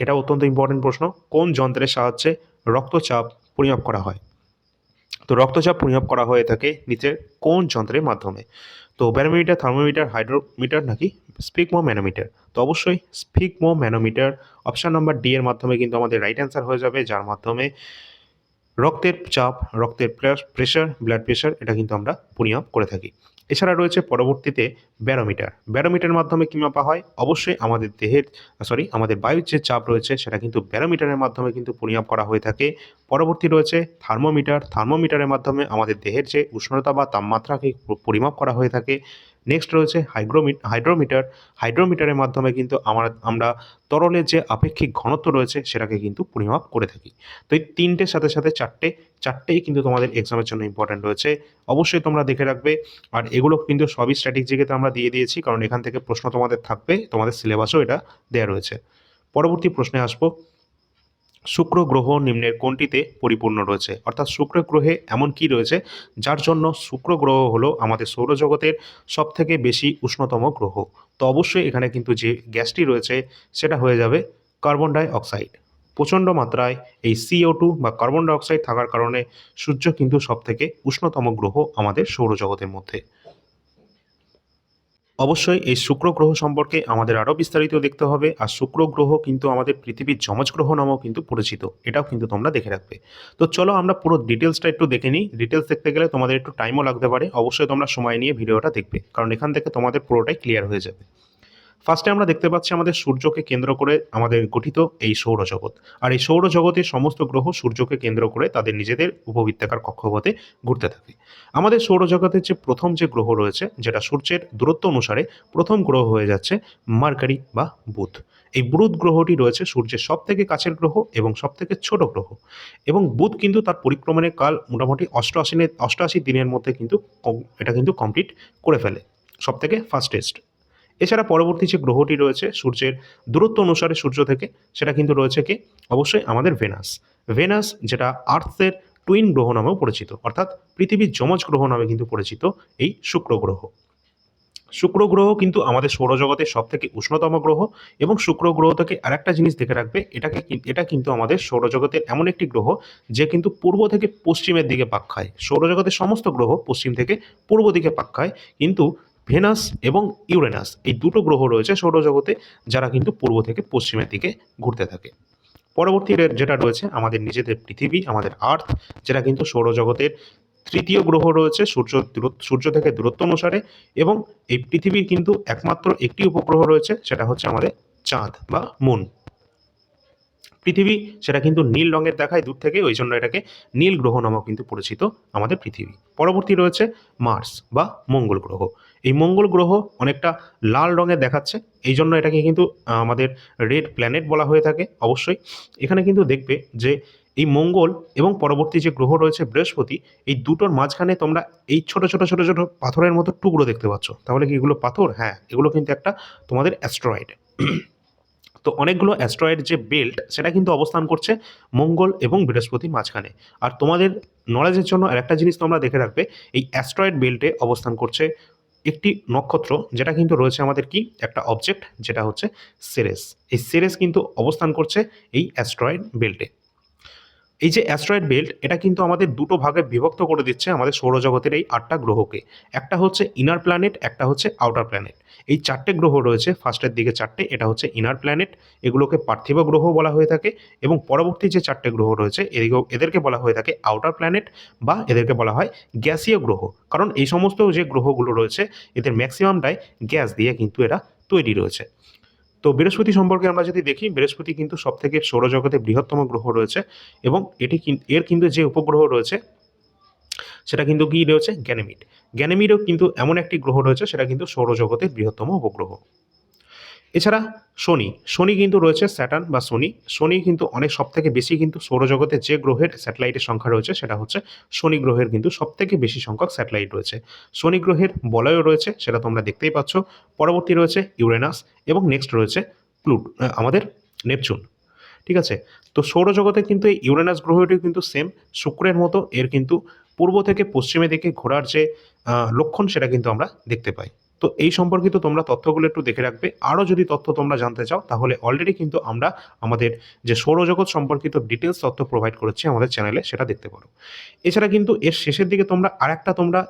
এটা অত্যন্ত ইম্পর্টেন্ট প্রশ্ন, কোন যন্ত্রের সাহায্যে রক্তচাপ পরিমাপ করা হয়? তো রক্তচাপ পরিমাপ করা হয়ে থাকে নিচের কোন যন্ত্রের মাধ্যমে? তো ব্যারোমিটার, থার্মোমিটার, হাইড্রোমিটার নাকি স্পিগমো ম্যানোমিটার? তো অবশ্যই স্পিগমো ম্যানোমিটার, অপশান নাম্বার ডি এর মাধ্যমে কিন্তু আমাদের রাইট অ্যান্সার হয়ে যাবে, যার মাধ্যমে রক্তের চাপ, রক্তের প্রেশার, ব্লাড প্রেশার, এটা কিন্তু আমরা পরিমাপ করে থাকি। এছাড়া রয়েছে পরবর্তীতে ব্যারোমিটার। ব্যারোমিটারের মাধ্যমে কী মাপা হয়? অবশ্যই আমাদের দেহের আমাদের বায়ুর যে চাপ রয়েছে সেটা কিন্তু ব্যারোমিটারের মাধ্যমে কিন্তু পরিমাপ করা হয়ে থাকে। পরবর্তী রয়েছে থার্মোমিটার। থার্মোমিটারের মাধ্যমে আমাদের দেহের যে উষ্ণতা বা তাপমাত্রাকে পরিমাপ করা হয়ে থাকে। নেক্সট রয়েছে হাইড্রোমিটার। হাইড্রোমিটারের মাধ্যমে কিন্তু আমরা তরলের যে আপেক্ষিক ঘনত্ব রয়েছে সেটাকে কিন্তু পরিমাপ করে থাকি। তো এই 3টের সাথে সাথে চারটেই কিন্তু তোমাদের এক্সামের জন্য ইম্পর্ট্যান্ট রয়েছে। অবশ্যই তোমরা দেখে রাখবে। আর এগুলো কিন্তু সবই স্ট্যাটিক জিকেতে আমরা দিয়ে দিয়েছি, কারণ এখান থেকে প্রশ্ন তোমাদের থাকবে, তোমাদের সিলেবাসেও এটা দেওয়া রয়েছে। পরবর্তী প্রশ্নে আসবো, শুক্র গ্রহ নিম্নের কোনটিতে পরিপূর্ণ রয়েছে? অর্থাৎ শুক্র গ্রহে এমন কি রয়েছে যার জন্য শুক্র গ্রহ হলো আমাদের সৌরজগতের সবথেকে বেশি উষ্ণতম গ্রহ? তো অবশ্যই এখানে কিন্তু যে গ্যাসটি রয়েছে সেটা হয়ে যাবে কার্বন ডাই অক্সাইড। প্রচণ্ড মাত্রায় এই CO2 বা কার্বন ডাই অক্সাইড থাকার কারণে সূর্য কিন্তু সবথেকে উষ্ণতম গ্রহ আমাদের সৌরজগতের মধ্যে। অবশ্যই এই শুক্র গ্রহ সম্পর্কে আমাদের আরও বিস্তারিত দেখতে হবে। আর শুক্র গ্রহ কিন্তু আমাদের পৃথিবীর যমজ গ্রহ নামেও কিন্তু পরিচিত, এটাও কিন্তু তোমরা দেখে রাখবে। তো চলো আমরা পুরো ডিটেলসটা একটু দেখে নিই। ডিটেলস দেখতে গেলে তোমাদের একটু টাইমও লাগতে পারে, অবশ্যই তোমরা সময় নিয়ে ভিডিওটা দেখবে, কারণ এখান থেকে তোমাদের পুরোটাই ক্লিয়ার হয়ে যাবে। ফার্স্টে আমরা দেখতে পাচ্ছি আমাদের সূর্যকে কেন্দ্র করে আমাদের গঠিত এই সৌরজগৎ। আর এই সৌরজগতের সমস্ত গ্রহ সূর্যকে কেন্দ্র করে তাদের নিজেদের উপবৃত্তাকার কক্ষপথে ঘুরতে থাকে। আমাদের সৌরজগতের যে প্রথম যে গ্রহ রয়েছে, যেটা সূর্যের দূরত্ব অনুসারে প্রথম গ্রহ হয়ে যাচ্ছে মার্কারি বা বুধ। এই বুধ গ্রহটি রয়েছে সূর্যের সবথেকে কাছের গ্রহ এবং সবথেকে ছোট গ্রহ। এবং বুধ কিন্তু তার পরিক্রমণের কাল মোটামুটি 88 দিনের মধ্যে কিন্তু এটা কিন্তু কমপ্লিট করে ফেলে, সবথেকে ফাস্টেস্ট। এছাড়া পরবর্তী যে গ্রহটি রয়েছে সূর্যের দূরত্ব অনুসারে সূর্য থেকে, সেটা কিন্তু রয়েছে কে? অবশ্যই আমাদের ভেনাস। ভেনাস যেটা আর্থের টুইন গ্রহ নামেও পরিচিত, অর্থাৎ পৃথিবীর যমজ গ্রহ নামে কিন্তু পরিচিত এই শুক্র গ্রহ। শুক্র গ্রহ কিন্তু আমাদের সৌরজগতের সবথেকে উষ্ণতম গ্রহ। এবং শুক্র গ্রহ থেকে আরেকটা জিনিস দেখে রাখবে, এটা কিন্তু আমাদের সৌরজগতের এমন একটি গ্রহ যে কিন্তু পূর্ব থেকে পশ্চিমের দিকে পাক খায়। সৌরজগতের সমস্ত গ্রহ পশ্চিম থেকে পূর্ব দিকে পাক খায়, কিন্তু ভেনাস এবং ইউরেনাস এই দুটো গ্রহ রয়েছে সৌরজগতে যারা কিন্তু পূর্ব থেকে পশ্চিমের দিকে ঘুরতে থাকে। পরবর্তী যেটা রয়েছে আমাদের নিজেদের পৃথিবী, আমাদের আর্থ, যেটা কিন্তু সৌরজগতের তৃতীয় গ্রহ রয়েছে সূর্য থেকে দূরত্ব অনুসারে। এবং এই পৃথিবীর কিন্তু একমাত্র একটি উপগ্রহ রয়েছে, সেটা হচ্ছে আমাদের চাঁদ বা মুন। পৃথিবী সেটা কিন্তু নীল রঙের দেখায় দূর থেকে, ওই জন্য এটাকে নীল গ্রহ নামেও কিন্তু পরিচিত আমাদের পৃথিবী। পরবর্তী রয়েছে মার্স বা মঙ্গল গ্রহ। এই মঙ্গল গ্রহ অনেকটা লাল রঙের দেখাচ্ছে, এই জন্য এটাকে কিন্তু আমাদের রেড প্ল্যানেট বলা হয়ে থাকে অবশ্যই। এখানে কিন্তু দেখবে যে এই মঙ্গল এবং পরবর্তী যে গ্রহ রয়েছে বৃহস্পতি, এই দুটোর মাঝখানে তোমরা এই ছোট ছোট ছোট ছোট পাথরের মতো টুকরো দেখতে পাচ্ছ। তাহলে কি এগুলো পাথর? হ্যাঁ, এগুলো কিন্তু একটা তোমাদের অ্যাস্ট্রয়েড। তো অনেকগুলো অ্যাস্ট্রয়েড যে বেল্ট সেটা কিন্তু অবস্থান করছে মঙ্গল এবং বৃহস্পতির মাঝখানে। আর তোমাদের নলেজের জন্য আরেকটা জিনিস তোমরা দেখে রাখবে, এই অ্যাস্ট্রয়েড বেল্টে অবস্থান করছে একটি নক্ষত্র, যেটা কিন্তু রয়েছে আমাদের কি একটা অবজেক্ট, যেটা হচ্ছে সেরেস। এই সেরেস কিন্তু অবস্থান করছে এই অ্যাস্ট্রয়েড বেল্টে। এই যে অ্যাস্ট্রয়েড বেল্ট, এটা কিন্তু আমাদের দুটো ভাগে বিভক্ত করে দিচ্ছে আমাদের সৌরজগতের এই 8টা গ্রহকে। একটা হচ্ছে ইনার প্ল্যানেট, একটা হচ্ছে আউটার প্ল্যানেট। এই 4টে গ্রহ রয়েছে, ফার্স্টের দিকে 4টে, এটা হচ্ছে ইনার প্ল্যানেট, এগুলোকে পার্থিব গ্রহ বলা হয়ে থাকে। এবং পরবর্তী যে 4টে গ্রহ রয়েছে এদেরকে বলা হয়ে থাকে আউটার প্ল্যানেট, বা এদেরকে বলা হয় গ্যাসীয় গ্রহ। কারণ এই সমস্ত যে গ্রহগুলো রয়েছে এদের ম্যাক্সিমামটাই গ্যাস দিয়ে কিন্তু এরা তৈরি রয়েছে। তো বৃহস্পতি সম্পর্কে আমরা যদি দেখি, বৃহস্পতি কিন্তু সবথেকে সৌরজগতের বৃহত্তম গ্রহ রয়েছে, এবং এর কিন্তু যে উপগ্রহ রয়েছে সেটা কিন্তু কি রয়েছে গ্যানেমিড। গ্যানেমিডও কিন্তু এমন একটি গ্রহ রয়েছে, সেটা কিন্তু সৌরজগতের বৃহত্তম উপগ্রহ। এছাড়া শনি, শনি কিন্তু রয়েছে স্যাটার্ন বা শনি। শনি কিন্তু অনেক সবথেকে বেশি কিন্তু সৌরজগতে যে গ্রহের স্যাটেলাইটের সংখ্যা রয়েছে সেটা হচ্ছে শনি গ্রহের কিন্তু সবথেকে বেশি সংখ্যক স্যাটেলাইট রয়েছে। শনি গ্রহের বলয়ও রয়েছে, সেটা তোমরা দেখতেই পাচ্ছ। পরবর্তী রয়েছে ইউরেনাস, এবং নেক্সট রয়েছে আমাদের নেপচুন। ঠিক আছে? তো সৌরজগতে কিন্তু এই ইউরেনাস গ্রহটি কিন্তু সেম শুক্রের মতো, এর কিন্তু পূর্ব থেকে পশ্চিমে দিকে ঘোরার যে লক্ষণ সেটা কিন্তু আমরা দেখতে পাই। তো এই সম্পর্কিত তোমরা তথ্যগুলো একটু দেখে রাখবে। আরও যদি তথ্য তোমরা জানতে চাও তাহলে অলরেডি কিন্তু আমরা আমাদের যে সৌরজগৎ সম্পর্কিত ডিটেলস তথ্য প্রোভাইড করেছি আমাদের চ্যানেলে, সেটা দেখতে পারো। এছাড়া কিন্তু এর শেষের দিকে তোমরা আরেকটা তোমরা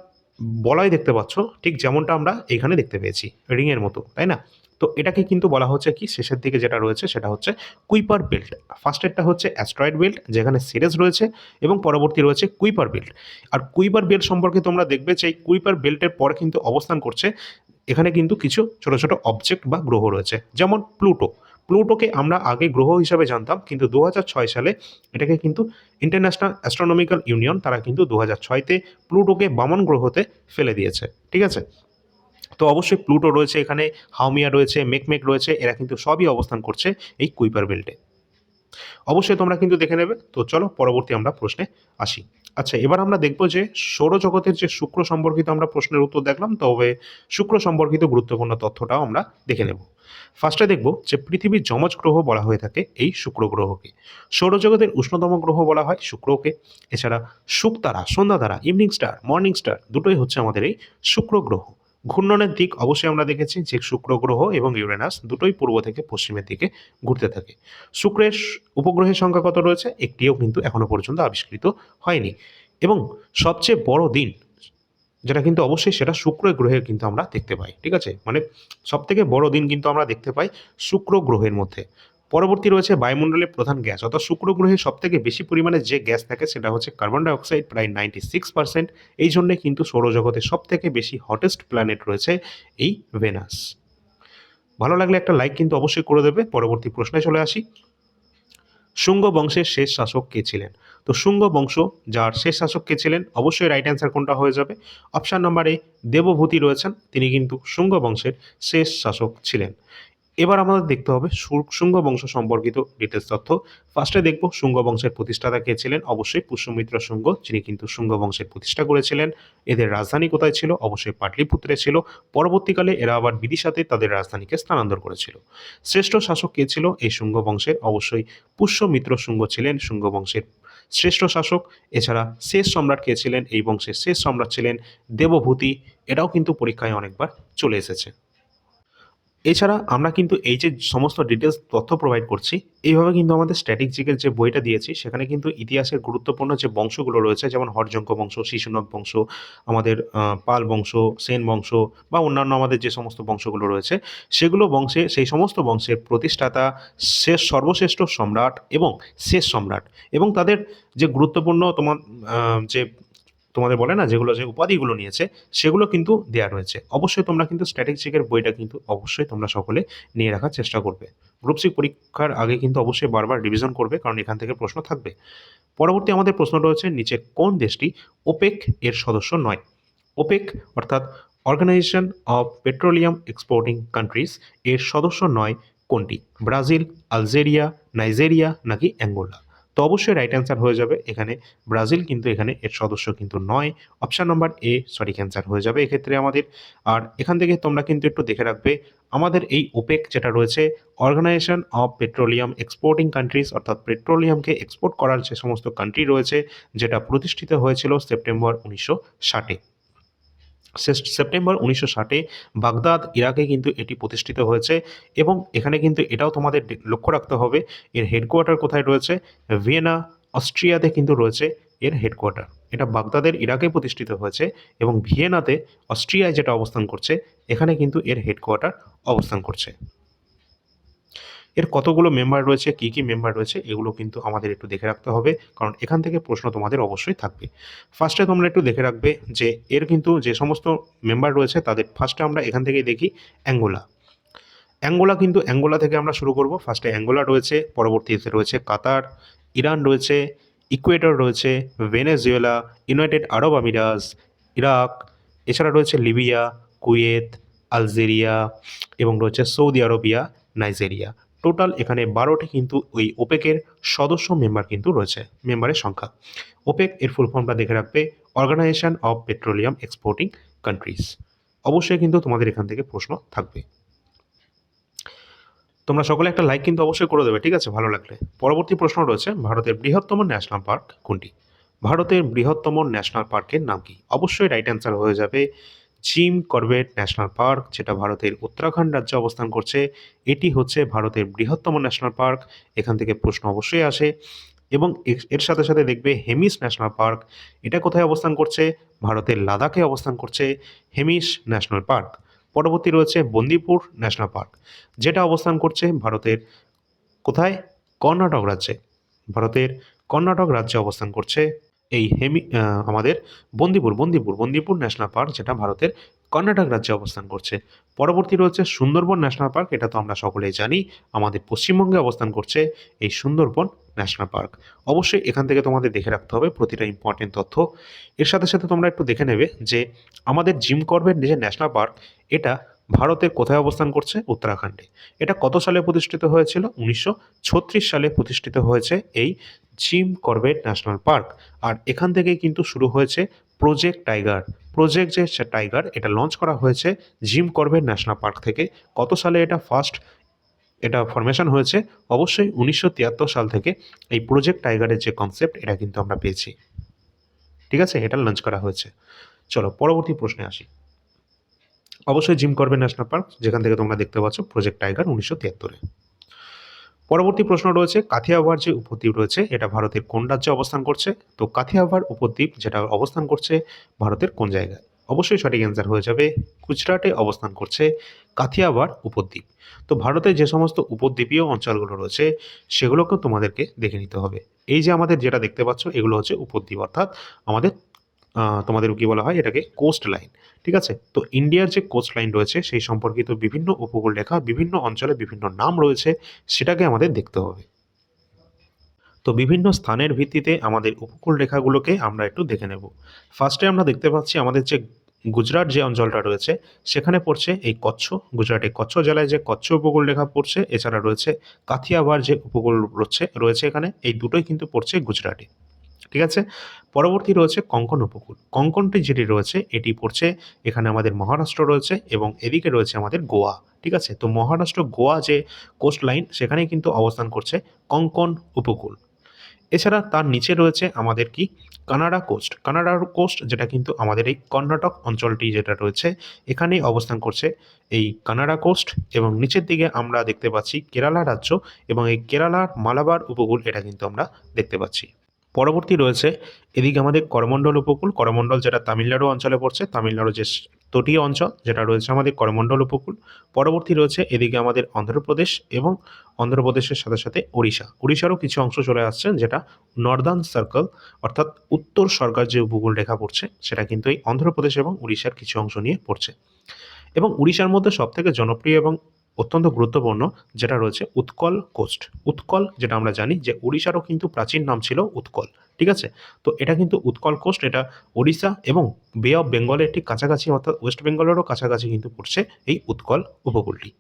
বলয় দেখতে পাচ্ছ, ঠিক যেমনটা আমরা এখানে দেখতে পেয়েছি, রিংয়ের মতো, তাই না? তো এটাকে কিন্তু বলা হচ্ছে কি, শেষের দিকে যেটা রয়েছে সেটা হচ্ছে কুইপার বেল্ট। ফার্স্টেরটা হচ্ছে অ্যাস্ট্রয়েড বেল্ট, যেখানে সিরিজ রয়েছে, এবং পরবর্তী রয়েছে কুইপার বেল্ট। আর কুইপার বেল্ট সম্পর্কে তোমরা দেখবে যে এই কুইপার বেল্টের পরে কিন্তু অবস্থান করছে এখানে কিন্তু কিছু ছোট ছোট অবজেক্ট বা গ্রহ রয়েছে, যেমন প্লুটো। প্লুটোকে আমরা আগে গ্রহ হিসাবে জানতাম, কিন্তু 2006 সালে এটাকে কিন্তু ইন্টারন্যাশনাল অ্যাস্ট্রোনমিক্যাল ইউনিয়ন তারা কিন্তু 2006-তে প্লুটোকে বামন গ্রহতে ফেলে দিয়েছে। ঠিক আছে? তো অবশ্যই প্লুটো রয়েছে এখানে, হাউমিয়া রয়েছে, মেকমেক রয়েছে, এরা কিন্তু সবই অবস্থান করছে এই কুইপার বেল্টে। অবশ্যই তোমরা কিন্তু দেখে নেবে। তো চলো পরবর্তী আমরা প্রশ্নে আসি। আচ্ছা, এবার আমরা দেখব যে সৌরজগতের যে শুক্র সম্পর্কিত আমরা প্রশ্নের উত্তর দেখলাম, তবে শুক্র সম্পর্কিত গুরুত্বপূর্ণ তথ্যটাও আমরা দেখে নেব। ফার্স্টে দেখব যে পৃথিবীর যমজ গ্রহ বলা হয়ে থাকে এই শুক্র গ্রহকে। সৌরজগতের উষ্ণতম গ্রহ বলা হয় শুক্রকে। এছাড়া শুকতারা, সন্ধ্যা তারা, ইভিনিং স্টার, মর্নিং স্টার দুটোই হচ্ছে আমাদের এই শুক্র গ্রহ। ঘূর্ণনের দিক অবশ্যই আমরা দেখেছি যে শুক্র গ্রহ এবং ইউরেনাস দুটোই পূর্ব থেকে পশ্চিমের দিকে ঘুরতে থাকে। শুক্রের উপগ্রহের সংখ্যা কত রয়েছে? একটিও কিন্তু এখনো পর্যন্ত আবিষ্কৃত হয়নি। এবং সবচেয়ে বড় দিন যেটা কিন্তু অবশ্যই সেটা শুক্র গ্রহের কিন্তু আমরা দেখতে পাই। ঠিক আছে? মানে সবথেকে বড় দিন কিন্তু আমরা দেখতে পাই শুক্র গ্রহের মধ্যে। পরবর্তী রয়েছে বায়ুমণ্ডলের প্রধান গ্যাস, অর্থাৎ শুক্র গ্রহে সবথেকে বেশি পরিমাণে যে গ্যাস থাকে সেটা হচ্ছে কার্বন ডাই অক্সাইড, প্রায় 96%। এই জন্যে কিন্তু সৌরজগতের সবথেকে বেশি হটেস্ট প্ল্যানেট রয়েছে এই ভেনাস। ভালো লাগলে একটা লাইক কিন্তু অবশ্যই করে দেবে। পরবর্তী প্রশ্নে চলে আসি। শুঙ্গ বংশের শেষ শাসক কে ছিলেন? তো শুঙ্গ বংশ যার শেষ শাসক কে ছিলেন, অবশ্যই রাইট অ্যান্সার কোনটা হয়ে যাবে? অপশান নাম্বার এ, দেবভূতি রয়েছেন, তিনি কিন্তু শুঙ্গ বংশের শেষ শাসক ছিলেন। এবার আমাদের দেখতে হবে শুঙ্গ বংশ সম্পর্কিত ডিটেলস তথ্য। ফার্স্টে দেখব শুঙ্গ বংশের প্রতিষ্ঠাতা কে ছিলেন, অবশ্যই পুষ্যমিত্র শুঙ্গ, যিনি কিন্তু শুঙ্গ বংশের প্রতিষ্ঠা করেছিলেন। এদের রাজধানী কোথায় ছিল? অবশ্যই পাটলিপুত্রে ছিল। পরবর্তীকালে এরা আবার বিদিশাতে তাদের রাজধানীকে স্থানান্তর করেছিল। শ্রেষ্ঠ শাসক কে ছিল এই শুঙ্গ বংশের? অবশ্যই পুষ্যমিত্র শুঙ্গ ছিলেন শুঙ্গ বংশের শ্রেষ্ঠ শাসক। এছাড়া শেষ সম্রাট কে ছিলেন? এই বংশের শেষ সম্রাট ছিলেন দেবভূতি। এটাও কিন্তু পরীক্ষায় অনেকবার চলে এসেছে। এছাড়া আমরা কিন্তু এই যে সমস্ত ডিটেলস তথ্য প্রোভাইড করছি, এইভাবে কিন্তু আমাদের স্ট্র্যাটেজিকের যে বইটা দিয়েছি সেখানে কিন্তু ইতিহাসের গুরুত্বপূর্ণ যে বংশগুলো রয়েছে, যেমন হর্যঙ্ক বংশ, শিশুনাগ বংশ, আমাদের পাল বংশ, সেন বংশ, বা অন্যান্য আমাদের যে সমস্ত বংশগুলো রয়েছে সেগুলো বংশে, সেই সমস্ত বংশের প্রতিষ্ঠাতা, সর্বশ্রেষ্ঠ সম্রাট এবং শেষ সম্রাট, এবং তাদের যে গুরুত্বপূর্ণ যে তোমাদের বলে না যেগুলো যে উপাধিগুলো নিয়েছে সেগুলো কিন্তু দেওয়া রয়েছে। অবশ্যই তোমরা কিন্তু স্ট্যাটিস্টিকের বইটা কিন্তু অবশ্যই তোমরা সকলে নিয়ে রাখার চেষ্টা করবে। গ্রুপ সি পরীক্ষার আগে কিন্তু অবশ্যই বারবার রিভিশন করবে, কারণ এখান থেকে প্রশ্ন থাকবে। পরবর্তী আমাদের প্রশ্ন রয়েছে, নিচে কোন দেশটি ওপেক এর সদস্য নয়? ওপেক অর্থাৎ organization of petroleum exporting countries এর সদস্য নয় কোনটি? ব্রাজিল, আলজেরিয়া, নাইজেরিয়া নাকি অ্যাঙ্গোলা? তো অবশ্যই রাইট অ্যান্সার হয়ে যাবে এখানে ব্রাজিল, কিন্তু এখানে এর সদস্য কিন্তু নয়। অপশান নাম্বার এ সঠিক অ্যান্সার হয়ে যাবে এক্ষেত্রে আমাদের। আর এখান থেকে তোমরা কিন্তু একটু দেখে রাখবে, আমাদের এই ওপেক যেটা রয়েছে, organization of petroleum exporting countries, অর্থাৎ পেট্রোলিয়ামকে এক্সপোর্ট করার যে সমস্ত কান্ট্রি রয়েছে, যেটা প্রতিষ্ঠিত হয়েছিল সেপ্টেম্বর 1960-এ। সেপ্টেম্বর 1960-এ বাগদাদ, ইরাকে কিন্তু এটি প্রতিষ্ঠিত হয়েছে। এবং এখানে কিন্তু এটাও তোমাদের লক্ষ্য রাখতে হবে, এর হেডকোয়ার্টার কোথায় রয়েছে? ভিয়েনা, অস্ট্রিয়াতে কিন্তু রয়েছে এর হেডকোয়ার্টার। এটা বাগদাদের ইরাকে প্রতিষ্ঠিত হয়েছে এবং ভিয়েনাতে অস্ট্রিয়ায় যেটা অবস্থান করছে, এখানে কিন্তু এর হেডকোয়ার্টার অবস্থান করছে। এর কতগুলো মেম্বার রয়েছে, কী কী মেম্বার রয়েছে, এগুলো কিন্তু আমাদের একটু দেখে রাখতে হবে, কারণ এখান থেকে প্রশ্ন তোমাদের অবশ্যই থাকবে। ফার্স্টে তোমরা একটু দেখে রাখবে যে এর কিন্তু যে সমস্ত মেম্বার রয়েছে তাদের ফার্স্টে আমরা এখান থেকেই দেখি অ্যাঙ্গোলা। অ্যাঙ্গোলা থেকে আমরা শুরু করব। ফার্স্টে অ্যাঙ্গোলা রয়েছে, পরবর্তীতে রয়েছে কাতার, ইরান রয়েছে, ইকুয়েডর রয়েছে, ভেনেজুয়েলা, ইউনাইটেড আরব আমিরাত, ইরাক, এছাড়া রয়েছে লিবিয়া, কুয়েত, আলজেরিয়া এবং রয়েছে সৌদি আরবিয়া, নাইজেরিয়া। টোটাল এখানে 12টি কিন্তু ওই ওপেকের সদস্য মেম্বার কিন্তু রয়েছে, মেম্বারের সংখ্যা। ওপেক এর ফুল ফর্মটা দেখে রাখবে, organization of petroleum exporting countries. অবশ্যই কিন্তু তোমাদের এখান থেকে প্রশ্ন থাকবে। তোমরা সকলে একটা লাইক কিন্তু অবশ্যই করে দেবে, ঠিক আছে, ভালো লাগলে। পরবর্তী প্রশ্ন রয়েছে, ভারতের বৃহত্তম ন্যাশনাল পার্ক কোনটি? ভারতের বৃহত্তম ন্যাশনাল পার্কের নাম কি? অবশ্যই রাইট অ্যান্সার হয়ে যাবে জিম করবেট ন্যাশনাল পার্ক, যেটা ভারতের উত্তরাখণ্ড রাজ্যে অবস্থান করছে। এটি হচ্ছে ভারতের বৃহত্তম ন্যাশনাল পার্ক। এখান থেকে প্রশ্ন অবশ্যই আসে। এবং এর সাথে সাথে দেখবে হেমিস ন্যাশনাল পার্ক, এটা কোথায় অবস্থান করছে? ভারতের লাদাখে অবস্থান করছে হেমিস ন্যাশনাল পার্ক। পরবর্তী রয়েছে বন্দিপুর ন্যাশনাল পার্ক, যেটা অবস্থান করছে ভারতের কোথায়? কর্ণাটক রাজ্যে। ভারতের কর্ণাটক রাজ্যে অবস্থান করছে এই আমাদের বন্দিপুর ন্যাশনাল পার্ক, যেটা ভারতের কর্ণাটক রাজ্যে অবস্থান করছে। পরবর্তী রয়েছে সুন্দরবন ন্যাশনাল পার্ক, এটা তো আমরা সকলেই জানি আমাদের পশ্চিমবঙ্গে অবস্থান করছে এই সুন্দরবন ন্যাশনাল পার্ক। অবশ্যই এখান থেকে তোমাদের দেখে রাখতে হবে প্রতিটা ইম্পর্টেন্ট তথ্য। এর সাথে সাথে তোমরা একটু দেখে নেবে যে আমাদের জিম করবেট যে ন্যাশনাল পার্ক, এটা ভারতের কোথায় অবস্থান করছে? উত্তরাখণ্ডে। এটা কত সালে প্রতিষ্ঠিত হয়েছিল? 1936 সালে প্রতিষ্ঠিত হয়েছে এই জিম করবেট ন্যাশনাল পার্ক। আর এখান থেকেই কিন্তু শুরু হয়েছে প্রজেক্ট টাইগার। প্রজেক্ট যে টাইগার, এটা লঞ্চ করা হয়েছে জিম করবেট ন্যাশনাল পার্ক থেকে। কত সালে এটা এটা ফরমেশন হয়েছে? অবশ্যই 1973 সাল থেকে এই প্রজেক্ট টাইগারের যে কনসেপ্ট, এটা কিন্তু আমরা পেয়েছি, ঠিক আছে, এটা লঞ্চ করা হয়েছে। চলো পরবর্তী প্রশ্নে আসি। অবশ্যই জিম করবেট ন্যাশনাল পার্ক, যেখান থেকে তোমরা দেখতে পাচ্ছ প্রজেক্ট টাইগার 1973-এ। পরবর্তী প্রশ্ন রয়েছে, কাথিয়াওয়াড় যে উপদ্বীপ রয়েছে, এটা ভারতের কোন রাজ্যে অবস্থান করছে? তো কাথিয়াওয়াড় উপদ্বীপ যেটা অবস্থান করছে ভারতের কোন জায়গায়? অবশ্যই সঠিক অ্যান্সার হয়ে যাবে গুজরাটে অবস্থান করছে কাথিয়াওয়াড় উপদ্বীপ। তো ভারতের যে সমস্ত উপদ্বীপীয় অঞ্চলগুলো রয়েছে সেগুলোকেও তোমাদেরকে দেখে নিতে হবে। এই যে আমাদের যেটা দেখতে পাচ্ছ, এগুলো হচ্ছে উপদ্বীপ, অর্থাৎ আমাদের তোমাদের কি বলা হয় এটাকে? কোস্ট লাইন, ঠিক আছে। তো ইন্ডিয়ার যে কোস্ট লাইন রয়েছে সেই সম্পর্কিত বিভিন্ন উপকূল রেখা, বিভিন্ন অঞ্চলে বিভিন্ন নাম রয়েছে, সেটাকে আমাদের দেখতে হবে। তো বিভিন্ন স্থানের ভিত্তিতে আমাদের উপকূল রেখাগুলোকে আমরা একটু দেখে নেব। ফার্স্টে আমরা দেখতে পাচ্ছি আমাদের যে গুজরাট যে অঞ্চলটা রয়েছে সেখানে পড়ছে এই কচ্ছ। গুজরাটের কচ্ছ জেলায় যে কচ্ছ উপকূল রেখা পড়ছে, এছাড়া রয়েছে কাথিয়াওয়াড় যে উপকূল রয়েছে এখানে, এই দুটোই কিন্তু পড়ছে গুজরাটে, ঠিক আছে। পরবর্তী রয়েছে কঙ্কন উপকূল। কঙ্কনটি যেটি রয়েছে এটি পড়ছে এখানে আমাদের মহারাষ্ট্র রয়েছে এবং এদিকে রয়েছে আমাদের গোয়া, ঠিক আছে। তো মহারাষ্ট্র গোয়া যে কোস্ট লাইন, সেখানেই কিন্তু অবস্থান করছে কঙ্কন উপকূল। এছাড়া তার নিচে রয়েছে আমাদের কি? কানাডার কোস্ট, যেটা কিন্তু আমাদের এই কর্ণাটক অঞ্চলটি যেটা রয়েছে এখানেই অবস্থান করছে এই কানাডা কোস্ট। এবং নিচের দিকে আমরা দেখতে পাচ্ছি কেরালা রাজ্য, এবং এই কেরালার মালাবার উপকূল এটা কিন্তু আমরা দেখতে পাচ্ছি। পরবর্তী রয়েছে এদিকে আমাদের করমণ্ডল উপকূল, করমণ্ডল যেটা তামিলনাড়ু অঞ্চলে পড়ছে। তামিলনাড়ু যে তটীয় অঞ্চল যেটা রয়েছে আমাদের করমণ্ডল উপকূল। পরবর্তী রয়েছে এদিকে আমাদের অন্ধ্রপ্রদেশ এবং অন্ধ্রপ্রদেশের সাথে সাথে উড়িষ্যারও কিছু অংশ চলে আসছে, যেটা নর্দার্ন সার্কেল অর্থাৎ উত্তর সরকার যে উপকূল রেখা পড়ছে সেটা কিন্তু এই অন্ধ্রপ্রদেশ এবং উড়িষ্যার কিছু অংশ নিয়ে পড়ছে। এবং উড়িষ্যার মধ্যে সবথেকে জনপ্রিয় এবং অত্যন্ত গুরুত্বপূর্ণ যেটা রয়েছে উৎকল কোস্ট। উৎকল যেটা আমরা জানি যে উড়িষ্যারও কিন্তু প্রাচীন নাম ছিল উৎকল, ঠিক আছে? তো এটা কিন্তু উৎকল কোস্ট, এটা ওড়িশা এবং বে অফ বেঙ্গলের ঠিক কাছাকাছি অর্থাৎ ওয়েস্ট বেঙ্গলেরও কাছাকাছি কিন্তু পড়ছে এই উৎকল উপকূলটি।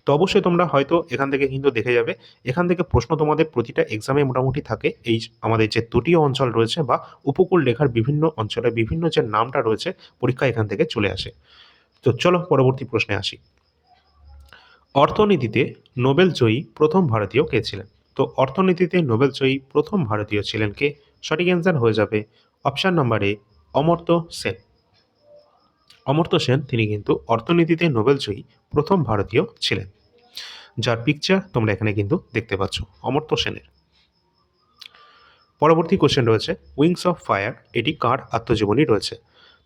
তো অবশ্যই তোমরা হয়তো এখান থেকে কিন্তু দেখে যাবে, এখান থেকে প্রশ্ন তোমাদের প্রতিটা এক্সামে মোটামুটি থাকে। এই আমাদের যে তটীয় অঞ্চল রয়েছে বা উপকূল রেখার বিভিন্ন অঞ্চলে বিভিন্ন যে নামটা রয়েছে পরীক্ষা এখান থেকে চলে আসে। তো চলো পরবর্তী প্রশ্নে আসি। অর্থনীতিতে নোবেল জয়ী প্রথম ভারতীয় কে ছিলেন? তো অর্থনীতিতে নোবেল জয়ী প্রথম ভারতীয় ছিলেন কে? সঠিক অ্যান্সার হয়ে যাবে option number A, Amartya Sen. Amartya Sen তিনি কিন্তু অর্থনীতিতে নোবেল জয়ী প্রথম ভারতীয় ছিলেন, যার পিকচার তোমরা এখানে কিন্তু দেখতে পাচ্ছ অমর্ত্য সেনের। পরবর্তী কোশ্চেন রয়েছে উইংস অফ ফায়ার, এটি কার আত্মজীবনী রয়েছে?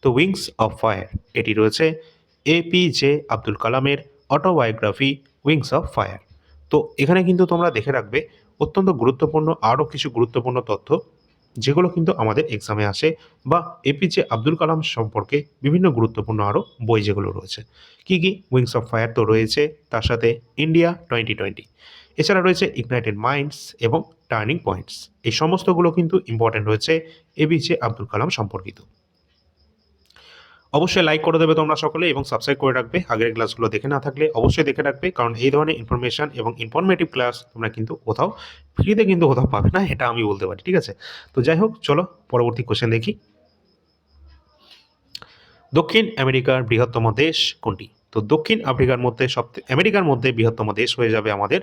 তো উইংস অফ ফায়ার এটি রয়েছে APJ আব্দুল কালামের অটোবায়োগ্রাফি উইংস অফ ফায়ার। তো এখানে কিন্তু তোমরা দেখে রাখবে অত্যন্ত গুরুত্বপূর্ণ আরও কিছু গুরুত্বপূর্ণ তথ্য যেগুলো কিন্তু আমাদের এক্সামে আসে, বা APJ আব্দুল কালাম সম্পর্কে বিভিন্ন গুরুত্বপূর্ণ আরও বই যেগুলো রয়েছে। কি কি? উইংস অফ ফায়ার তো রয়েছে, তার সাথে ইন্ডিয়া 2020, এছাড়া রয়েছে ইগনাইটেড মাইন্ডস এবং টার্নিং পয়েন্টস। এই সমস্তগুলো কিন্তু ইম্পর্টেন্ট রয়েছে APJ আব্দুল কালাম সম্পর্কিত। অবশ্যই লাইক করে দেবে তোমরা সকলে এবং সাবস্ক্রাইব করে রাখবে। আগের ক্লাসগুলো দেখে না থাকলে অবশ্যই দেখে রাখবে, কারণ এই ধরনের ইনফরমেশন এবং ইনফরমেটিভ ক্লাস তোমরা কিন্তু কোথাও ফ্রিতে কিন্তু কোথাও পাবে না, এটা আমি বলতে পারি, ঠিক আছে? তো যাই হোক, চলো পরবর্তী কোশ্চেন দেখি। দক্ষিণ আমেরিকার বৃহত্তম দেশ কোনটি? তো দক্ষিণ আমেরিকার মধ্যে বৃহত্তম দেশ হয়ে যাবে আমাদের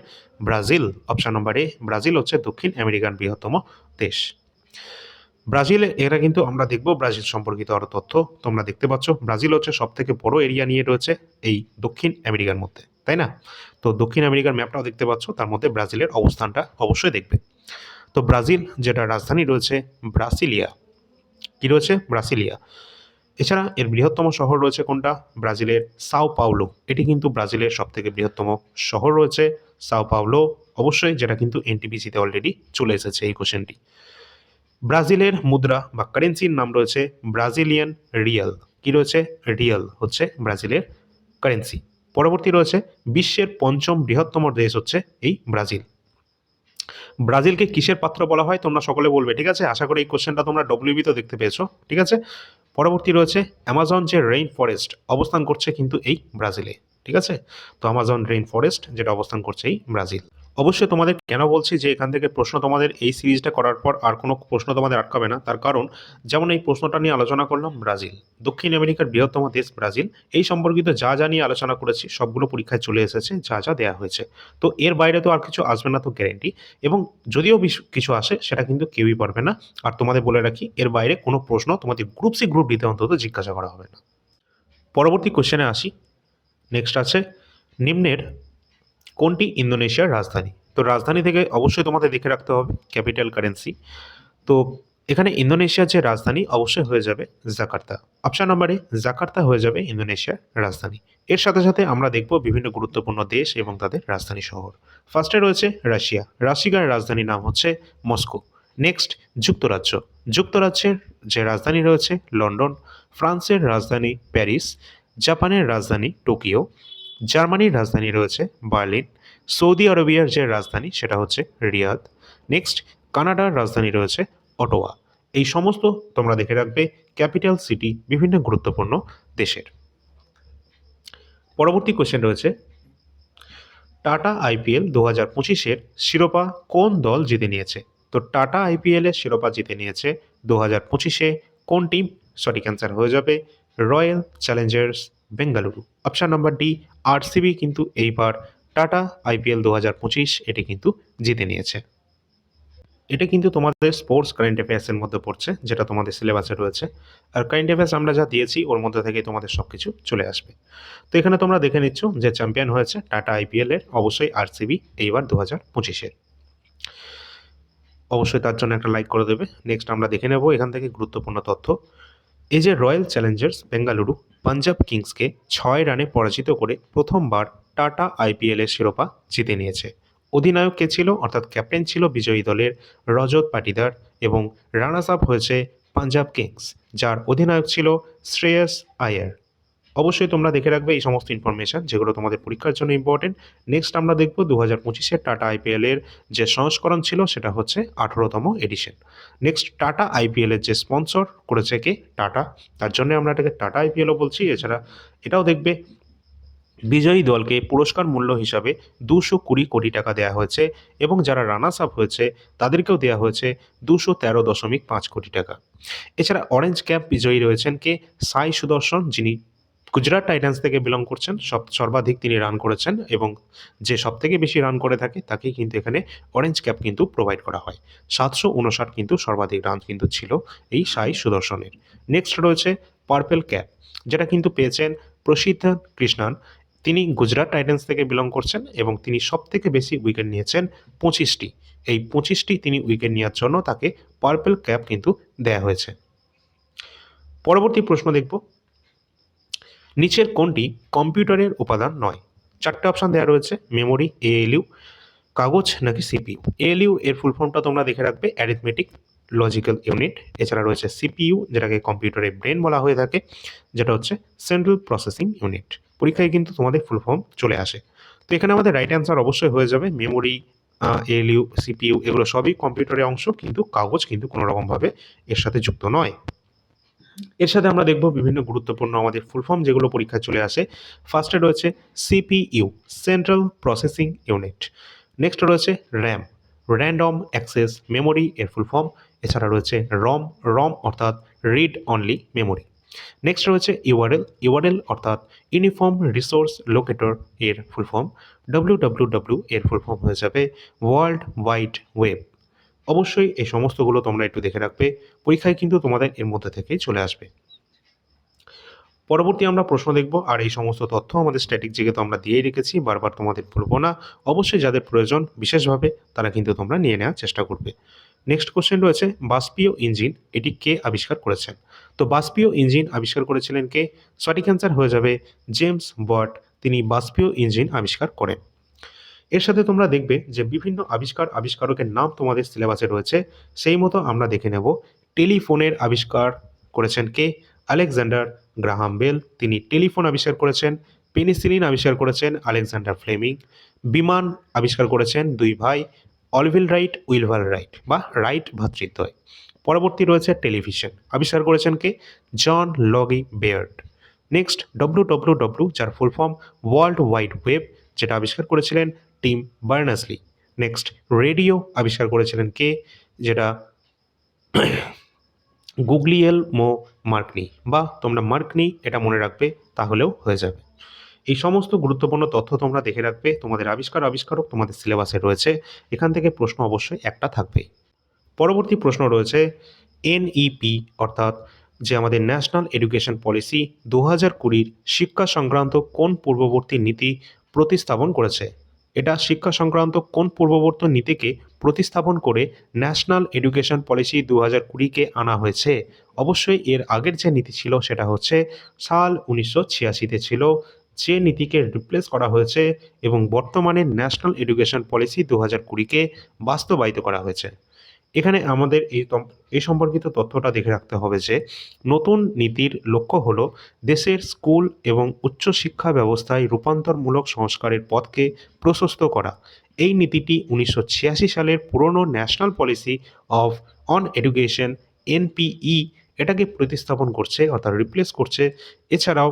ব্রাজিল। অপশন নম্বর এ, ব্রাজিল হচ্ছে দক্ষিণ আমেরিকার বৃহত্তম দেশ। ব্রাজিলে এরা কিন্তু আমরা দেখব ব্রাজিল সম্পর্কিত আরও তথ্য। তোমরা দেখতে পাচ্ছ ব্রাজিল হচ্ছে সবথেকে বড় এরিয়া নিয়ে রয়েছে এই দক্ষিণ আমেরিকার মধ্যে, তাই না? তো দক্ষিণ আমেরিকার ম্যাপটাও দেখতে পাচ্ছ, তার মধ্যে ব্রাজিলের অবস্থানটা অবশ্যই দেখবে। তো ব্রাজিল যেটা রাজধানী রয়েছে ব্রাসিলিয়া। কি রয়েছে? ব্রাসিলিয়া। এছাড়া এর বৃহত্তম শহর রয়েছে কোনটা? ব্রাজিলের সাও পাওলো। এটি কিন্তু ব্রাজিলের সবথেকে বৃহত্তম শহর রয়েছে সাও পাওলো, অবশ্যই, যেটা কিন্তু এনটিপিসিতে অলরেডি চলে এসেছে এই কোশ্চেনটি। ব্রাজিলের মুদ্রা বা কারেন্সির নাম রয়েছে ব্রাজিলিয়ান রিয়াল। কি রয়েছে? রিয়াল হচ্ছে ব্রাজিলের কারেন্সি। পরবর্তী রয়েছে বিশ্বের পঞ্চম বৃহত্তম দেশ হচ্ছে এই ব্রাজিল। ব্রাজিলকে কিসের পাত্র বলা হয় তোমরা সকলে বলবে, ঠিক আছে? আশা করি এই কোশ্চেনটা তোমরা ডব্লিউবিতে দেখতে পেয়েছো, ঠিক আছে? পরবর্তী রয়েছে অ্যামাজন যে রেইন ফরেস্ট অবস্থান করছে কিন্তু এই ব্রাজিলে, ঠিক আছে? তো অ্যামাজন রেইন ফরেস্ট যেটা অবস্থান করছে এই ব্রাজিল। অবশ্যই তোমাদের কেন বলছি যে এখান থেকে প্রশ্ন তোমাদের এই সিরিজটা করার পর আর কোনো প্রশ্ন তোমাদের আটকাবে না, তার কারণ যেমন এই প্রশ্নটা নিয়ে আলোচনা করলাম ব্রাজিল, দক্ষিণ আমেরিকার বৃহত্তম দেশ ব্রাজিল, এই সম্পর্কিত যা যা নিয়ে আলোচনা করেছি সবগুলো পরীক্ষায় চলে এসেছে, যা যা দেওয়া হয়েছে। তো এর বাইরে তো আর কিছু আসবে না তো গ্যারেন্টি, এবং যদিও কিছু আসে সেটা কিন্তু কেউই পারবে না। আর তোমাদের বলে রাখি, এর বাইরে কোনো প্রশ্ন তোমাদের গ্রুপ সি গ্রুপ ডিতে অন্তত জিজ্ঞাসা করা হবে না। পরবর্তী কোশ্চেনে আসি। নেক্সট আছে নিম্নের কোনটি ইন্দোনেশিয়ার রাজধানী? তো রাজধানী থেকে অবশ্যই তোমাদের দেখে রাখতে হবে ক্যাপিটাল কারেন্সি। তো এখানে ইন্দোনেশিয়ার যে রাজধানী অবশ্যই হয়ে যাবে জাকার্তা। অপশন নম্বরে জাকার্তা হয়ে যাবে ইন্দোনেশিয়ার রাজধানী। এর সাথে সাথে আমরা দেখব বিভিন্ন গুরুত্বপূর্ণ দেশ এবং তাদের রাজধানী শহর। ফার্স্টে রয়েছে রাশিয়া। রাশিয়ার রাজধানীর নাম হচ্ছে মস্কো। নেক্সট যুক্তরাজ্য। যুক্তরাজ্যের যে রাজধানী রয়েছে লন্ডন। ফ্রান্সের রাজধানী প্যারিস। জাপানের রাজধানী টোকিও। জার্মানির রাজধানী রয়েছে বার্লিন। সৌদি আরবিয়ার যে রাজধানী সেটা হচ্ছে রিয়াদ। নেক্সট কানাডার রাজধানী রয়েছে অটোয়া। এই সমস্ত তোমরা দেখে রাখবে ক্যাপিটাল সিটি বিভিন্ন গুরুত্বপূর্ণ দেশের। পরবর্তী কোশ্চেন রয়েছে টাটা IPL 2025-এর শিরোপা কোন দল জিতে নিয়েছে? তো টাটা IPL এর শিরোপা জিতে নিয়েছে 2025-এ কোন টিম? সঠিক অ্যান্সার হয়ে যাবে royal Challengers Bengaluru. Option number D RCB কিন্তু এইবার টাটা IPL 2025 এটি কিন্তু জিতে নিয়েছে। এটা কিন্তু তোমাদের স্পোর্টস কারেন্ট অ্যাফেয়ার্সের মধ্যে পড়ছে, যেটা তোমাদের সিলেবাসে রয়েছে। আর কারেন্ট অ্যাফেয়ার্স আমরা যা দিয়েছি ওর মধ্যে থেকে তোমাদের সব কিছু চলে আসবে। তো এখানে তোমরা দেখে নিচ্ছ যে চ্যাম্পিয়ন হয়েছে টাটা IPL এর অবশ্যই RCB এইবার 2025-এর। অবশ্যই তার জন্য একটা লাইক করে দেবে। নেক্সট আমরা দেখে নেব এখান থেকে গুরুত্বপূর্ণ তথ্য। এই যে রয়্যাল চ্যালেঞ্জার্স বেঙ্গালুরু পাঞ্জাব কিংসকে 6 রানে পরাজিত করে প্রথমবার টাটা আইপিএলের শিরোপা জিতে নিয়েছে। অধিনায়ক কে ছিল, অর্থাৎ ক্যাপ্টেন ছিল বিজয়ী দলের রজত পাটিদার, এবং রানার্স আপ হয়েছে পাঞ্জাব কিংস, যার অধিনায়ক ছিল শ্রেয়স আয়ার। অবশ্যই তোমরা দেখে রাখবে এই সমস্ত ইনফরমেশন যেগুলো তোমাদের পরীক্ষার জন্য ইম্পর্টেন্ট। নেক্সট আমরা দেখব 2025-এর টাটা আইপিএলের যে সংস্করণ ছিল সেটা হচ্ছে 18তম এডিশন। নেক্সট টাটা আইপিএলের যে স্পন্সর করেছে কে, টাটা, তার জন্য আমরা এটাকে টাটা আইপিএলও বলছি। এছাড়া এটাও দেখবে বিজয়ী দলকে পুরস্কার মূল্য হিসাবে 220 কোটি টাকা দেওয়া হয়েছে, এবং যারা রানার্স আপ হয়েছে তাদেরকেও দেওয়া হয়েছে 213.5 কোটি টাকা। এছাড়া অরেঞ্জ ক্যাপ বিজয়ী রয়েছেন কে, সাই সুদর্শন, যিনি গুজরাট টাইটান্স থেকে বিলং করছেন। সর্বাধিক তিনি রান করেছেন, এবং যে সব থেকে বেশি রান করে থাকে তাকেই কিন্তু এখানে অরেঞ্জ ক্যাপ কিন্তু প্রোভাইড করা হয়। 759 কিন্তু সর্বাধিক রান কিন্তু ছিল এই সাই সুদর্শনের। নেক্সট রয়েছে পার্পেল ক্যাপ, যেটা কিন্তু পেয়েছেন প্রসিদ্ধ কৃষ্ণান। তিনি গুজরাট টাইটান্স থেকে বিলং করছেন, এবং তিনি সব থেকে বেশি উইকেট নিয়েছেন 25টি। এই 25টি তিনি উইকেট নেওয়ার জন্য তাকে পার্পেল ক্যাপ কিন্তু দেয়া হয়েছে। পরবর্তী প্রশ্ন দেখব, নিচের কোনটি কম্পিউটারের উপাদান নয়? 4টে অপশান দেওয়া রয়েছে, মেমোরি, এএলইউ, কাগজ নাকি সিপিইউ। এএলইউ এর ফুল ফর্মটা তোমরা দেখে রাখবে, অ্যারিথমেটিক লজিক্যাল ইউনিট। এছাড়া রয়েছে সিপিইউ, যেটাকে কম্পিউটারের ব্রেন বলা হয়ে থাকে, যেটা হচ্ছে সেন্ট্রাল প্রসেসিং ইউনিট। পরীক্ষায় কিন্তু তোমাদের ফুল ফর্ম চলে আসে। তো এখানে আমাদের রাইট অ্যান্সার অবশ্যই হয়ে যাবে মেমোরি, এএলইউ, সিপিইউ, এগুলো সবই কম্পিউটারের অংশ, কিন্তু কাগজ কিন্তু কোনো রকমভাবে এর সাথে যুক্ত নয়। এর সাথে আমরা দেখব বিভিন্ন গুরুত্বপূর্ণ আমাদের ফুল ফর্ম যেগুলো পরীক্ষায় চলে আসে। ফার্স্টে রয়েছে CPU, central processing unit. Next রয়েছে র্যাম, র্যান্ডম অ্যাক্সেস মেমোরি এর ফুল ফর্ম। এছাড়া রয়েছে রম, রম অর্থাৎ রিড অনলি মেমোরি। নেক্সট রয়েছে ইউআরএল, ইউআরএল অর্থাৎ ইউনিফর্ম রিসোর্স লোকেটর এর ফুল ফর্ম। ডব্লিউডব্লিউডব্লিউ এর ফুল ফর্ম হয়ে যাবে ওয়ার্ল্ড ওয়াইড ওয়েব। অবশ্যই এই সমস্তগুলো তোমরা একটু দেখে রাখবে, পরীক্ষায় কিন্তু তোমাদের এর মধ্যে থেকেই চলে আসবে। পরবর্তী আমরা প্রশ্ন দেখব, আর এই সমস্ত তথ্য আমাদের স্ট্যাটিক জিকে তো আমরা দিয়েই রেখেছি, বারবার তোমাদের বলবো না। অবশ্যই যাদের প্রয়োজন বিশেষভাবে তারা কিন্তু তোমরা নিয়ে নেওয়ার চেষ্টা করবে। নেক্সট কোশ্চেন রয়েছে, বাষ্পীয় ইঞ্জিন এটি কে আবিষ্কার করেছেন? তো বাষ্পীয় ইঞ্জিন আবিষ্কার করেছিলেন কে? সঠিক অ্যান্সার হয়ে যাবে জেমস ওয়াট, তিনি বাষ্পীয় ইঞ্জিন আবিষ্কার করেন। এর সাথে তোমরা দেখবে যে বিভিন্ন আবিষ্কারকের নাম তোমাদের সিলেবাসে রয়েছে, সেই মতো আমরা দেখে নেব। টেলিফোনের আবিষ্কার করেছেন কে? আলেকজান্ডার গ্রাহাম বেল, তিনি টেলিফোন আবিষ্কার করেছেন। পেনিসিলিন আবিষ্কার করেছেন আলেকজান্ডার ফ্লেমিং। বিমান আবিষ্কার করেছেন দুই ভাই, অলিভিল রাইট, উইলভার রাইট বা রাইট ভ্রাতৃদ্বয়। পরবর্তী রয়েছে টেলিভিশন, আবিষ্কার করেছেন কে? জন লগি বেয়ার্ড। নেক্সট ডব্লিউডব্লিউডব্লিউ, যার full form world wide web, যেটা আবিষ্কার করেছিলেন টিম বার্নার্স-লি। নেক্সট রেডিও আবিষ্কার করেছিলেন কে? যেটা গুগলিয়েলমো মার্কনি, বা তোমরা মার্কনি এটা মনে রাখবে তাহলেও হয়ে যাবে। এই সমস্ত গুরুত্বপূর্ণ তথ্য তোমরা দেখে রাখবে, তোমাদের আবিষ্কারক তোমাদের সিলেবাসে রয়েছে, এখান থেকে প্রশ্ন অবশ্যই একটা থাকবেই। পরবর্তী প্রশ্ন রয়েছে, এনইপি অর্থাৎ যে আমাদের ন্যাশনাল এডুকেশন পলিসি 2020 শিক্ষা সংক্রান্ত কোন পূর্ববর্তী নীতি প্রতিস্থাপন করেছে? এটা শিক্ষা সংক্রান্ত কোন পূর্ববর্তী নীতিকে প্রতিস্থাপন করে ন্যাশনাল এডুকেশন পলিসি 2020-কে আনা হয়েছে? অবশ্যই এর আগের যে নীতি ছিল সেটা হচ্ছে সাল 1986-তে ছিল, যে নীতিকে রিপ্লেস করা হয়েছে, এবং বর্তমানে ন্যাশনাল এডুকেশন পলিসি 2020-কে বাস্তবায়িত করা হয়েছে। এখানে আমাদের এই সম্পর্কিত তথ্যটা দেখে রাখতে হবে যে নতুন নীতির লক্ষ্য হল দেশের স্কুল এবং উচ্চশিক্ষা ব্যবস্থায় রূপান্তরমূলক সংস্কারের পথকে প্রশস্ত করা। এই নীতিটি 1986 সালের পুরনো national policy of on education NPE এটাকে প্রতিস্থাপন করছে, অর্থাৎ রিপ্লেস করছে। এছাড়াও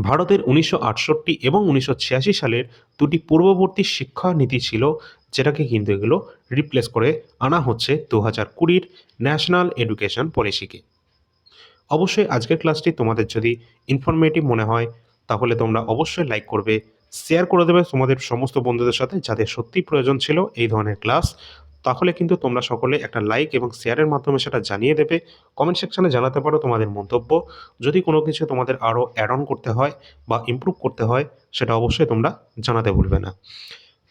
ভারতের 1968 এবং 1986 সালের দুটি পূর্ববর্তী শিক্ষা নীতি ছিল, যেটাকে কিন্তু এগুলো রিপ্লেস করে আনা হচ্ছে 2020 ন্যাশনাল এডুকেশন পলিসিকে। অবশ্যই আজকের ক্লাসটি তোমাদের যদি ইনফরমেটিভ মনে হয় তাহলে তোমরা অবশ্যই লাইক করবে, শেয়ার করে দেবে তোমাদের সমস্ত বন্ধুদের সাথে যাদের সত্যি প্রয়োজন ছিল এই ধরনের ক্লাস। তাহলে কিন্তু তোমরা সকলে একটা লাইক এবং শেয়ারের মাধ্যমে সেটা জানিয়ে দেবে। কমেন্ট সেকশানে জানাতে পারো তোমাদের মন্তব্য। যদি কোনো কিছু তোমাদের আরও অ্যাড অন করতে হয় বা ইমপ্রুভ করতে হয় সেটা অবশ্যই তোমরা জানাতে ভুলবে না।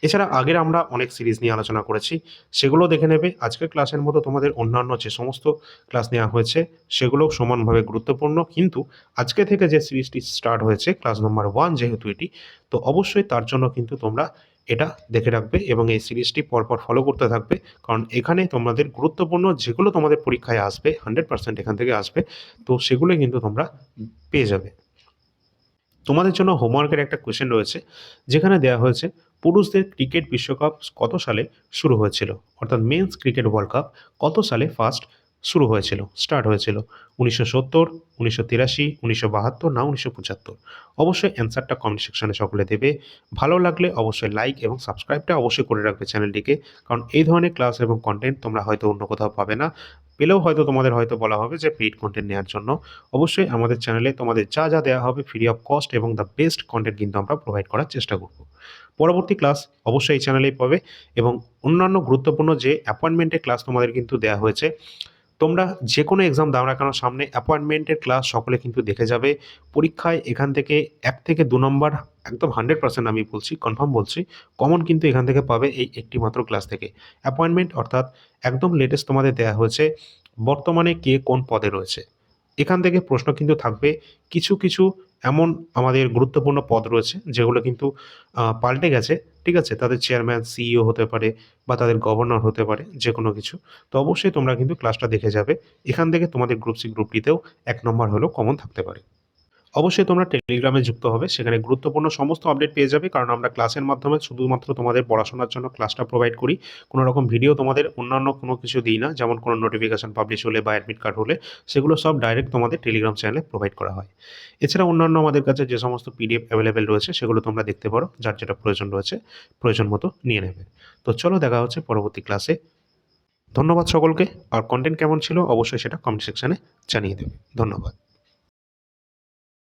এছাড়া আগের আমরা অনেক সিরিজ নিয়ে আলোচনা করেছি, সেগুলো দেখে নেবে। আজকের ক্লাসের মতো তোমাদের অন্যান্য যে সমস্ত ক্লাস নেওয়া হয়েছে সেগুলোও সমানভাবে গুরুত্বপূর্ণ। কিন্তু আজকে থেকে যে সিরিজটি স্টার্ট হয়েছে ক্লাস নম্বর 1 যেহেতু এটি, তো অবশ্যই তার জন্য কিন্তু তোমরা এটা দেখে রাখবে এবং এই সিরিজটি পরপর ফলো করতে থাকবে। কারণ এখানে তোমাদের গুরুত্বপূর্ণ যেগুলো তোমাদের পরীক্ষায় আসবে 100% এখান থেকে আসবে, তো সেগুলোই কিন্তু তোমরা পেয়ে যাবে। তোমাদের জন্য হোমওয়ার্কের একটা কোয়েশ্চেন রয়েছে, যেখানে দেওয়া হয়েছে পুরুষদের ক্রিকেট বিশ্বকাপ কত সালে শুরু হয়েছিল, অর্থাৎ মেন্স ক্রিকেট ওয়ার্ল্ড কাপ কত সালে ফার্স্ট শুরু হয়েছিল, স্টার্ট হয়েছিল? 1970, 1983, 1972 না 1975? অবশ্যই অ্যান্সারটা কমেন্ট সেকশনে সকলে দেবে। ভালো লাগলে অবশ্যই লাইক এবং সাবস্ক্রাইবটা অবশ্যই করে রাখবে চ্যানেলটিকে, কারণ এই ধরনের ক্লাস এবং কন্টেন্ট তোমরা হয়তো অন্য কোথাও পাবে না। পেলেও হয়তো তোমাদের হয়তো বলা হবে যে পেইড কন্টেন্ট নেওয়ার জন্য। অবশ্যই আমাদের চ্যানেলে তোমাদের যা যা দেওয়া হবে ফ্রি অফ কস্ট এবং দ্য বেস্ট কন্টেন্ট কিন্তু আমরা প্রোভাইড করার চেষ্টা করব। পরবর্তী ক্লাস অবশ্যই এই চ্যানেলেই পাবে এবং অন্যান্য গুরুত্বপূর্ণ যে অ্যাপয়েন্টমেন্টের ক্লাস তোমাদের কিন্তু দেওয়া হয়েছে, তোমরা যে কোনো এক্সাম দাও না কেন সামনে অ্যাপয়েন্টমেন্টের ক্লাস সকলে কিন্তু দেখে যাবে। পরীক্ষায় এখান থেকে 1 থেকে 2 নম্বর একদম 100% আমি বলছি, কনফার্ম বলছি, কমন কিন্তু এখান থেকে পাবে এই একটি মাত্র ক্লাস থেকে। অ্যাপয়েন্টমেন্ট অর্থাৎ একদম লেটেস্ট তোমাদের দেয়া হয়েছে বর্তমানে কে কোন পদে রয়েছে। এখান থেকে প্রশ্ন কিন্তু থাকবে। কিছু, কিছু এমন আমাদের গুরুত্বপূর্ণ পদ রয়েছে যেগুলো কিন্তু পাল্টে গেছে। ঠিক আছে? তাদের চেয়ারম্যান, সিইও হতে পারে বা তাদের গভর্নর হতে পারে, যেকোনো কিছু। তো অবশ্যই তোমরা কিন্তু ক্লাসটা দেখে যাবে। এখান থেকে তোমাদের গ্রুপ সি, গ্রুপ ডিতেও ১ নম্বর হলেও কমন থাকতে পারে। অবশ্যই তোমরা টেলিগ্রামে যুক্ত হবে। সেখানে গুরুত্বপূর্ণ সমস্ত আপডেট পেয়ে যাবে। কারণ আমরা ক্লাসের মাধ্যমে শুধুমাত্র তোমাদের পড়াশোনার জন্য ক্লাসটা প্রোভাইড করি। কোনো রকম ভিডিও তোমাদের অন্যান্য কোনো কিছু দিই না। যেমন কোনো নোটিফিকেশন পাবলিশ হলে বা অ্যাডমিট কার্ড হলে, সেগুলো সব ডাইরেক্ট তোমাদের টেলিগ্রাম চ্যানেলে প্রোভাইড করা হয়। এছাড়া অন্যান্য আমাদের কাছে যে সমস্ত পিডিএফ অ্যাভেলেবেল রয়েছে সেগুলো তোমরা দেখতে পারো। যার যেটা প্রয়োজন রয়েছে, প্রয়োজন মতো নিয়ে নেবে। তো চলো দেখা হচ্ছে পরবর্তী ক্লাসে। ধন্যবাদ সকলকে। আর কনটেন্ট কেমন ছিল অবশ্যই সেটা কমেন্ট সেকশনে জানিয়ে দেবে। ধন্যবাদ।